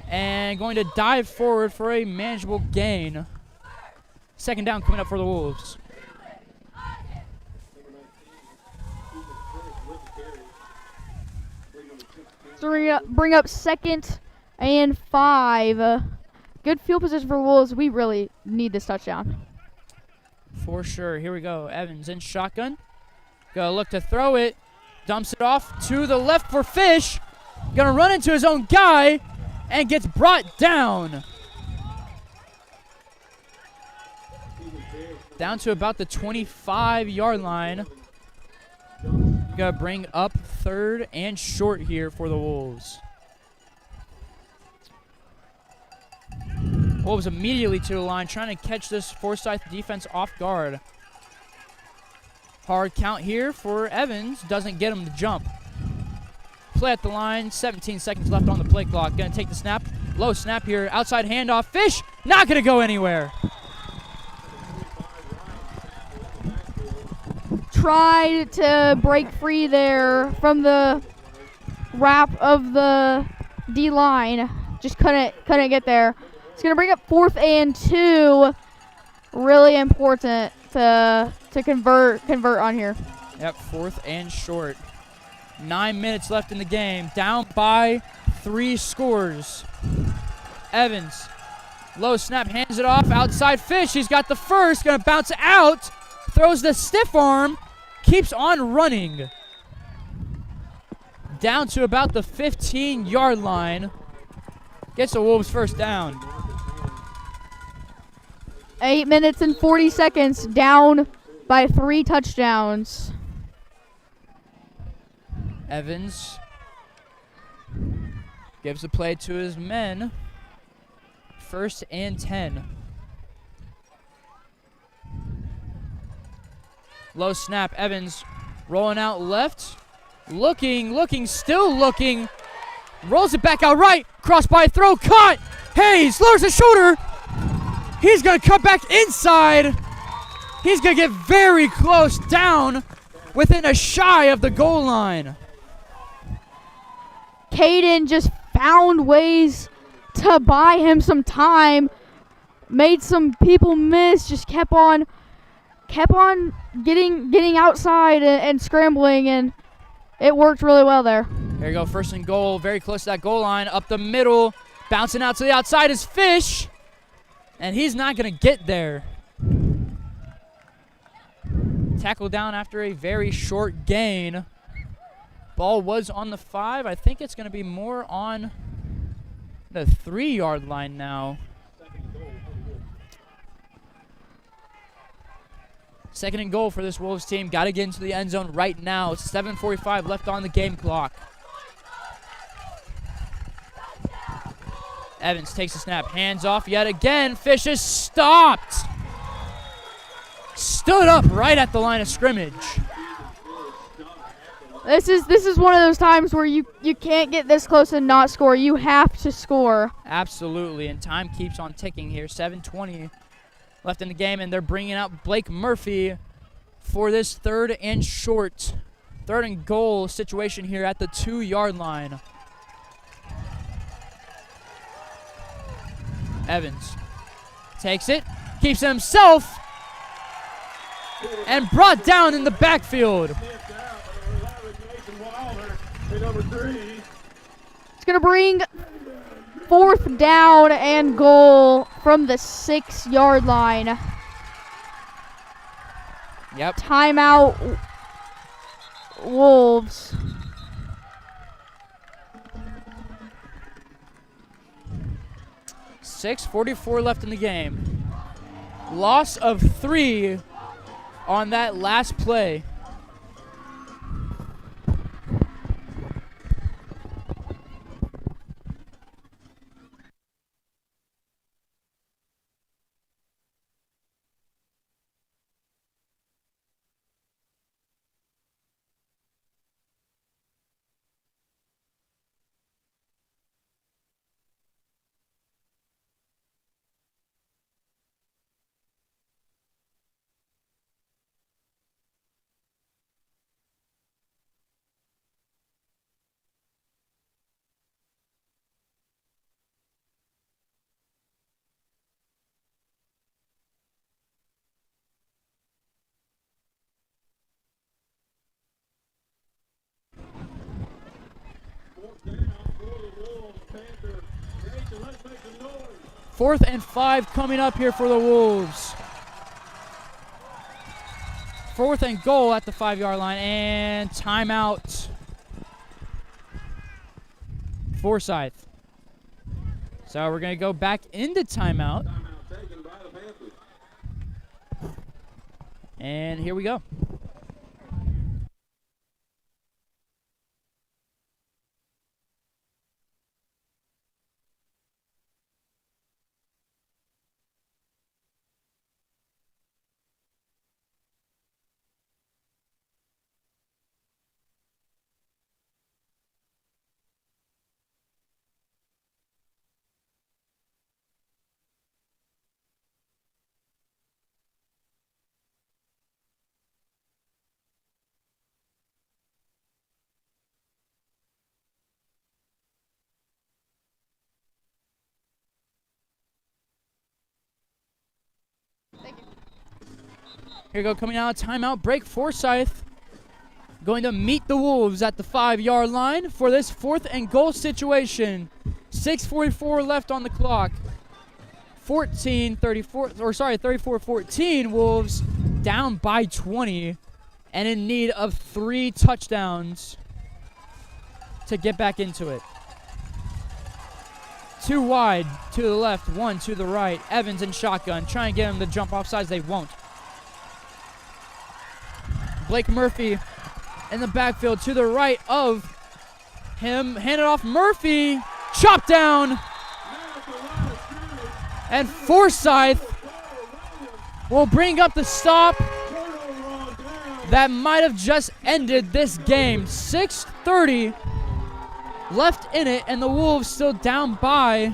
And going to dive forward for a manageable gain. 2nd down coming up for the Wolves. So bring up 2nd and 5. Good field position for Wolves. We really need this touchdown. For sure. Here we go. Evans in shotgun. Gonna look to throw it. Dumps it off to the left for Fish. Gonna run into his own guy. And gets brought down. Down to about the 25-yard line. Gonna bring up 3rd and short here for the Wolves. Wolves immediately to the line, trying to catch this Forsyth defense off guard. Hard count here for Evans. Doesn't get him to jump. Play at the line, 17 seconds left on the play clock. Gonna take the snap, low snap here, outside handoff. Fish, not gonna go anywhere. Tried to break free there from the wrap of the D-line. Just couldn't get there. It's gonna bring up 4th and 2. Really important to convert on here. Yep, 4th and short. 9 minutes left in the game. Down by 3 scores. Evans Low snap, hands it off, outside Fish. He's got the first, gonna bounce out, throws the stiff arm, keeps on running. Down to about the 15-yard line. Gets the Wolves first down. 8 minutes and 40 seconds, down by 3 touchdowns. Evans gives the play to his men. 1st and 10. Low snap, Evans rolling out left. Looking, still looking. Rolls it back out right. Cross by throw, caught. Hayes lowers his shoulder. He's going to cut back inside. He's going to get very close, down within a shy of the goal line. Caden just found ways to buy him some time. Made some people miss. Just kept on getting outside and scrambling, and it worked really well there. Here you go, 1st and goal, very close to that goal line. Up the middle, bouncing out to the outside is Fish, and he's not going to get there. Tackle down after a very short gain. Ball was on the 5. I think it's going to be more on the 3-yard line now. 2nd and goal for this Wolves team. Got to get into the end zone right now. 7:45 left on the game clock. Evans takes a snap, hands off yet again. Fish is stopped. Stood up right at the line of scrimmage. This is one of those times where you can't get this close and not score. You have to score. Absolutely, and time keeps on ticking here. 7:20 left in the game, and they're bringing out Blake Murphy for this 3rd and short. 3rd and goal situation here at the 2-yard line. Evans takes it, keeps it himself, and brought down in the backfield. It's going to bring 4th down and goal from the 6-yard line. Yep. Timeout, Wolves. .6:44 left in the game. Loss of 3 on that last play. Fourth and 5 coming up here for the Wolves. 4th and goal at the 5-yard line, and timeout. Forsyth. So we're going to go back into timeout. And here we go. Here we go, coming out of timeout break. Forsyth going to meet the Wolves at the 5-yard line for this 4th and goal situation. 6:44 left on the clock. 34-14. Wolves down by 20 and in need of 3 touchdowns to get back into it. 2 wide to the left, 1 to the right. Evans in shotgun, try and get him to jump off sides. They won't. Blake Murphy in the backfield to the right of him. Hand it off. Murphy, chop down. And Forsyth will bring up the stop that might have just ended this game. 6:30 left in it, and the Wolves still down by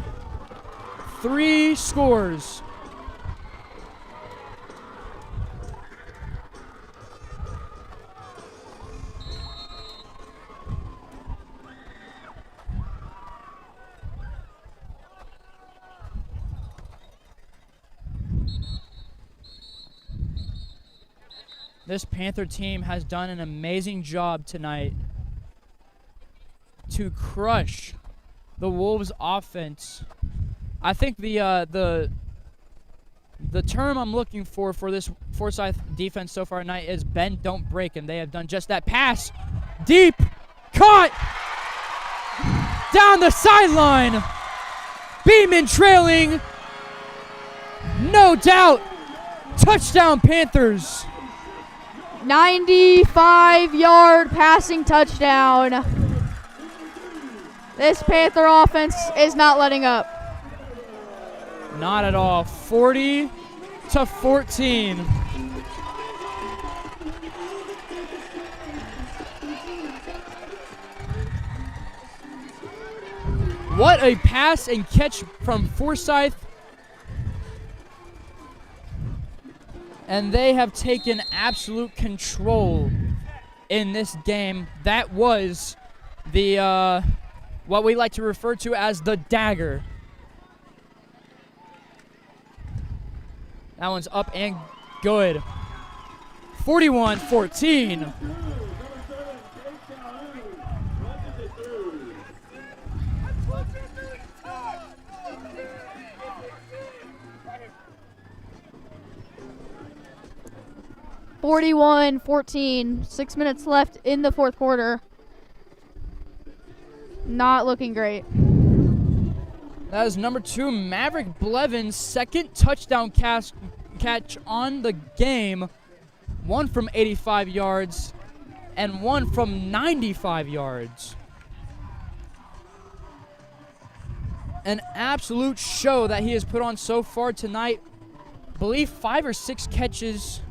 3 scores. This Panther team has done an amazing job tonight to crush the Wolves offense. I think the term I'm looking for this Forsyth defense so far tonight is bend, don't break, and they have done just that. Pass, deep, caught, down the sideline. Beeman trailing, no doubt. Touchdown Panthers. 95-yard passing touchdown. This Panther offense is not letting up. Not at all. 40-14. What a pass and catch from Forsyth. And they have taken absolute control in this game. That was the what we like to refer to as the dagger. That one's up and good. 41-14. (41-14). 6 minutes left in the fourth quarter. Not looking great. That is number 2, Maverick Blevins' second touchdown catch on the game. 1 from 85 yards and 1 from 95 yards. An absolute show that he has put on so far tonight. I believe 5 or 6 catches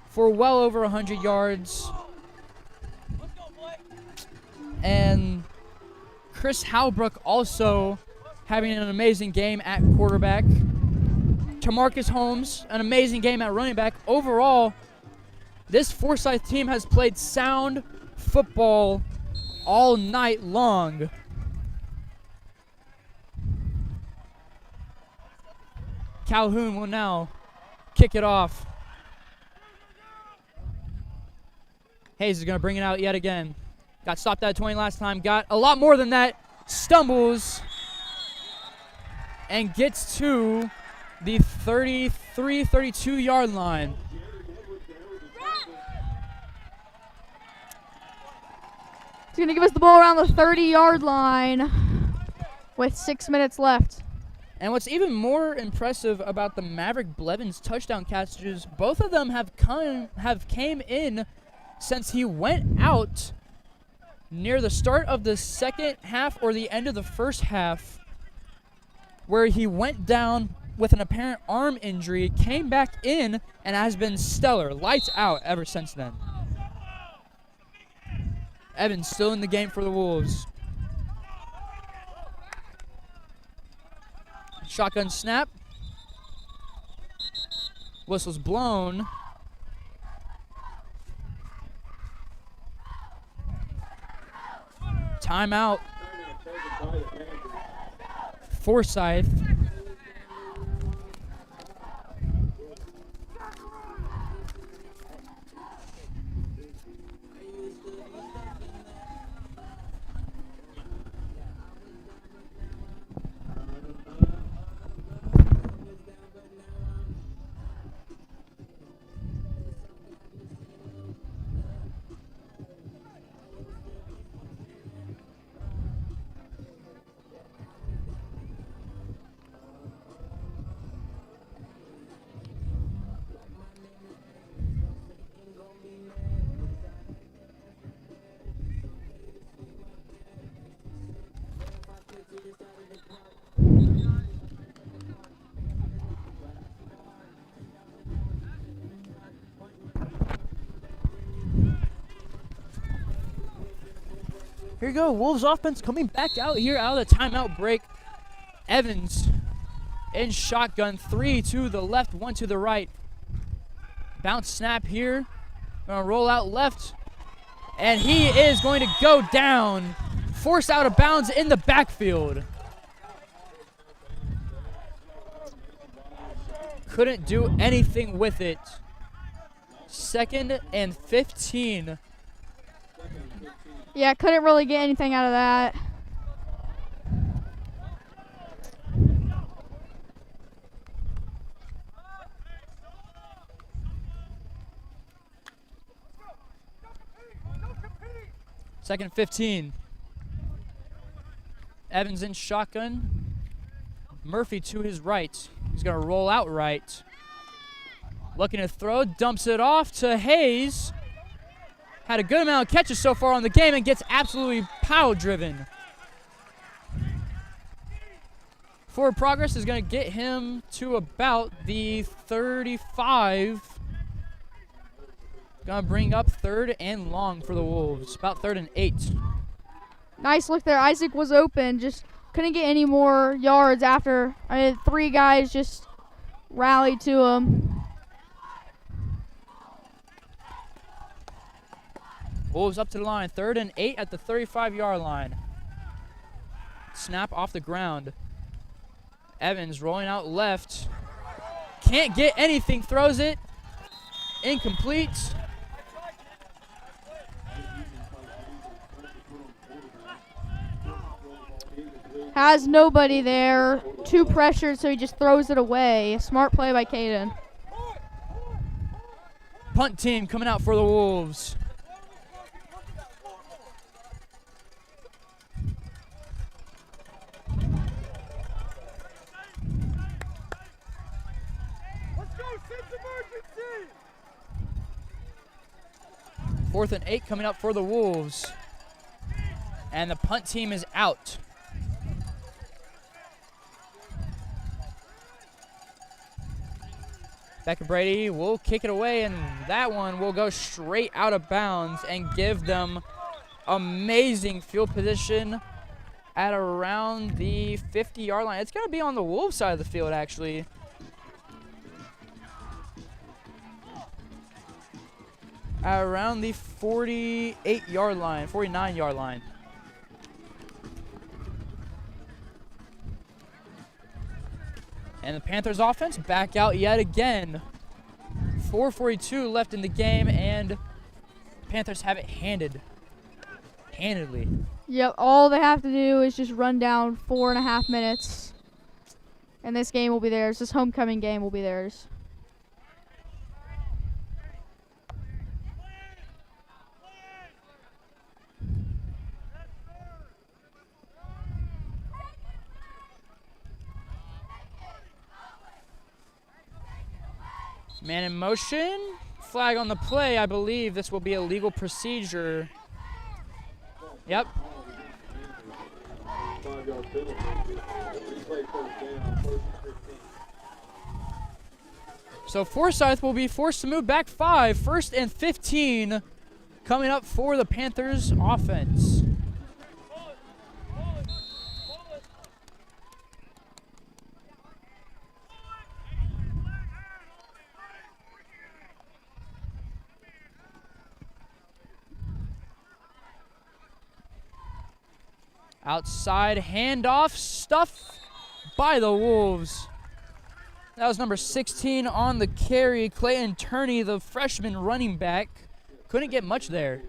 for well over 100 yards. And Chris Halbrook also having an amazing game at quarterback. Tamarcus Holmes, an amazing game at running back. Overall, this Forsyth team has played sound football all night long. Calhoun will now kick it off. Hayes is going to bring it out yet again. Got stopped at 20 last time. Got a lot more than that. Stumbles and gets to the 32-yard line. He's going to give us the ball around the 30-yard line with 6 minutes left. And what's even more impressive about the Maverick Blevins touchdown catches, both of them have came in since he went out near the start of the second half or the end of the first half, where he went down with an apparent arm injury, came back in, and has been stellar, lights out ever since then. Evans still in the game for the Wolves. Shotgun snap. Whistle's blown. Timeout. Forsyth. Here you go. Wolves offense coming back out here out of the timeout break. Evans in shotgun. 3 to the left, 1 to the right. Bounce snap here. Gonna roll out left. And he is going to go down. Forced out of bounds in the backfield. Couldn't do anything with it. 2nd and 15. Yeah, couldn't really get anything out of that. Second and 15. Evans in shotgun. Murphy to his right. He's going to roll out right. Looking to throw, dumps it off to Hayes. Had a good amount of catches so far on the game and gets absolutely power-driven. Forward progress is going to get him to about the 35. Going to bring up 3rd and long for the Wolves. About 3rd and 8. Nice look there. Isaac was open, just couldn't get any more yards after 3 guys just rallied to him. Wolves up to the line. 3rd and 8 at the 35-yard line. Snap off the ground. Evans rolling out left. Can't get anything. Throws it. Incomplete. Has nobody there. 2 pressured, so he just throws it away. Smart play by Caden. Punt team coming out for the Wolves. Let's go, sense emergency! 4th and 8 coming up for the Wolves. And the punt team is out. Becca Brady will kick it away, and that one will go straight out of bounds and give them amazing field position at around the 50-yard line. It's going to be on the Wolves side of the field, actually. At around the 48-yard line, 49-yard line. And the Panthers offense back out yet again. 4:42 left in the game, and Panthers have it handedly. Yep, all they have to do is just run down 4.5 minutes. And this game will be theirs. This homecoming game will be theirs. Man in motion. Flag on the play. I believe this will be a legal procedure. Yep. So Forsyth will be forced to move back 5. 1st and 15 coming up for the Panthers offense. Outside handoff, stuff by the Wolves. That was number 16 on the carry. Clayton Turney, the freshman running back. Couldn't get much there.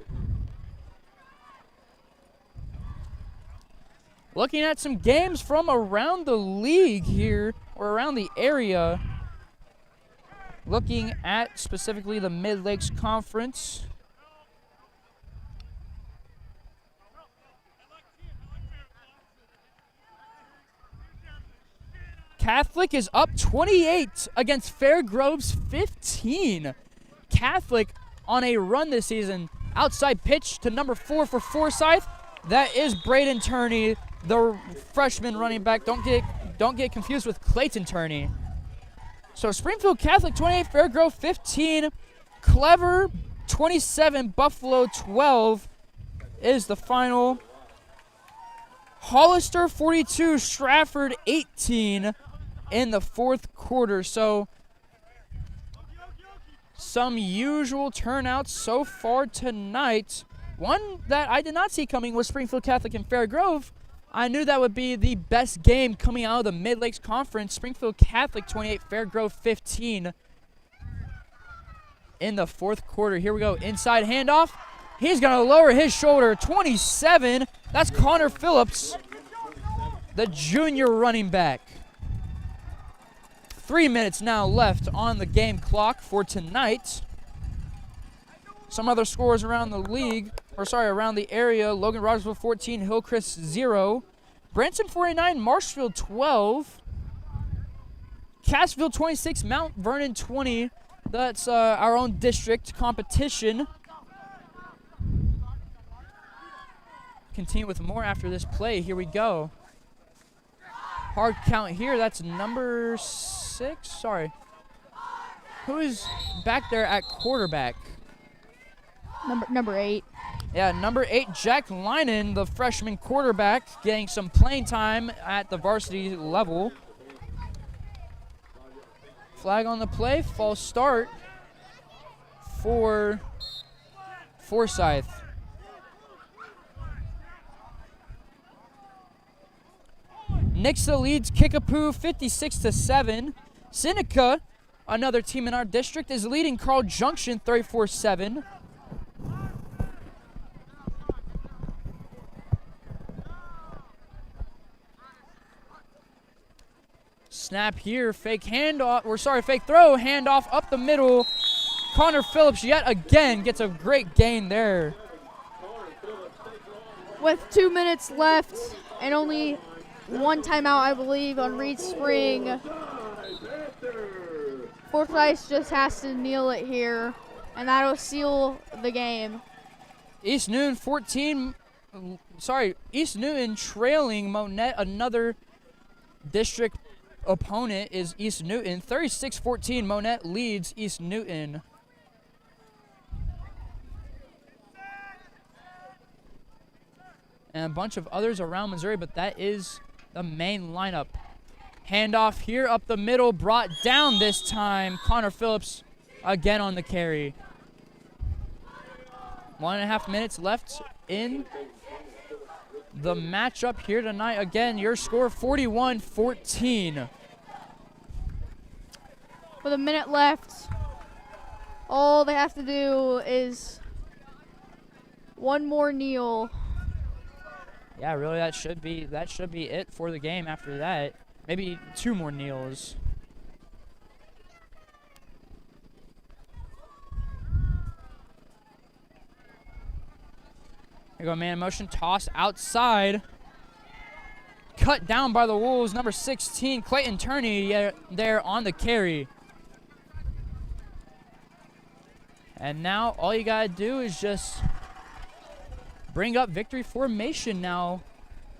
Looking at some games from around the league here, or around the area. Looking at specifically the Mid-Lakes Conference. Catholic is up 28 against Fairgrove's 15. Catholic on a run this season. Outside pitch to number 4 for Forsyth. That is Braden Turney, the freshman running back. Don't get confused with Clayton Turney. So Springfield Catholic 28, Fairgrove 15. Clever 27, Buffalo 12 is the final Hollister 42, Stratford 18 in the fourth quarter. So some usual turnouts so far tonight. One that I did not see coming was Springfield Catholic and Fairgrove. I knew that would be the best game coming out of the Mid-Lakes Conference. Springfield Catholic 28, Fairgrove 15 in the fourth quarter. Here we go, inside handoff. He's going to lower his shoulder, 27. That's Connor Phillips, the junior running back. 3 minutes now left on the game clock for tonight. Some other scores around the league, around the area. Logan Rogersville 14, Hillcrest 0. Branson 49, Marshfield 12. Cassville 26, Mount Vernon 20. That's our own district competition. Continue with more after this play. Here we go. Hard count here. That's number 6. Sorry. Who is back there at quarterback? Number 8. Yeah, number 8, Jack Linen, the freshman quarterback, getting some playing time at the varsity level. Flag on the play, false start for Forsyth. Nixa leads Kickapoo 56-7. Seneca, another team in our district, is leading Carl Junction 34-7. Snap here, fake throw, handoff up the middle. Connor Phillips yet again gets a great gain there. With 2 minutes left and only one timeout, I believe, on Reed Spring, Forsyth just has to kneel it here, and that'll seal the game. East Newton trailing Monette. Another district opponent is East Newton. 36-14, Monette leads East Newton. And a bunch of others around Missouri, but that is the main lineup. Handoff here up the middle, brought down this time. Connor Phillips again on the carry. 1.5 minutes left in the matchup here tonight. Again, your score 41-14. With a minute left, all they have to do is one more kneel. Yeah, really, that should be it for the game. After that, maybe 2 more kneels. Here we go, man motion, toss outside. Cut down by the Wolves, number 16, Clayton Turney there on the carry. And now all you gotta do is just bring up victory formation now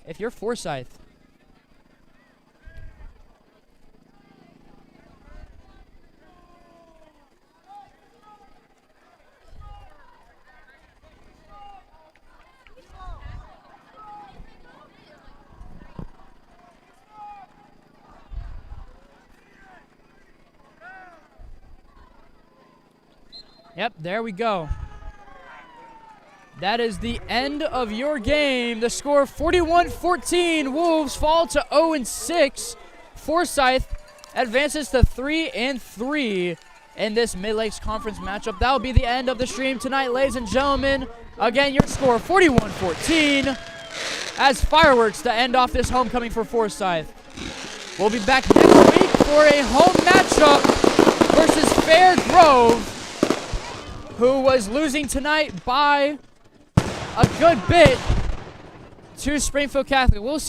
if you're Forsyth. Yep, there we go. That is the end of your game. The score 41-14. Wolves fall to 0-6. Forsyth advances to 3-3 in this Mid-Lakes Conference matchup. That will be the end of the stream tonight, ladies and gentlemen. Again, your score 41-14 as fireworks to end off this homecoming for Forsyth. We'll be back next week for a home matchup versus Fairgrove, who was losing tonight by a good bit to Springfield Catholic. We'll see.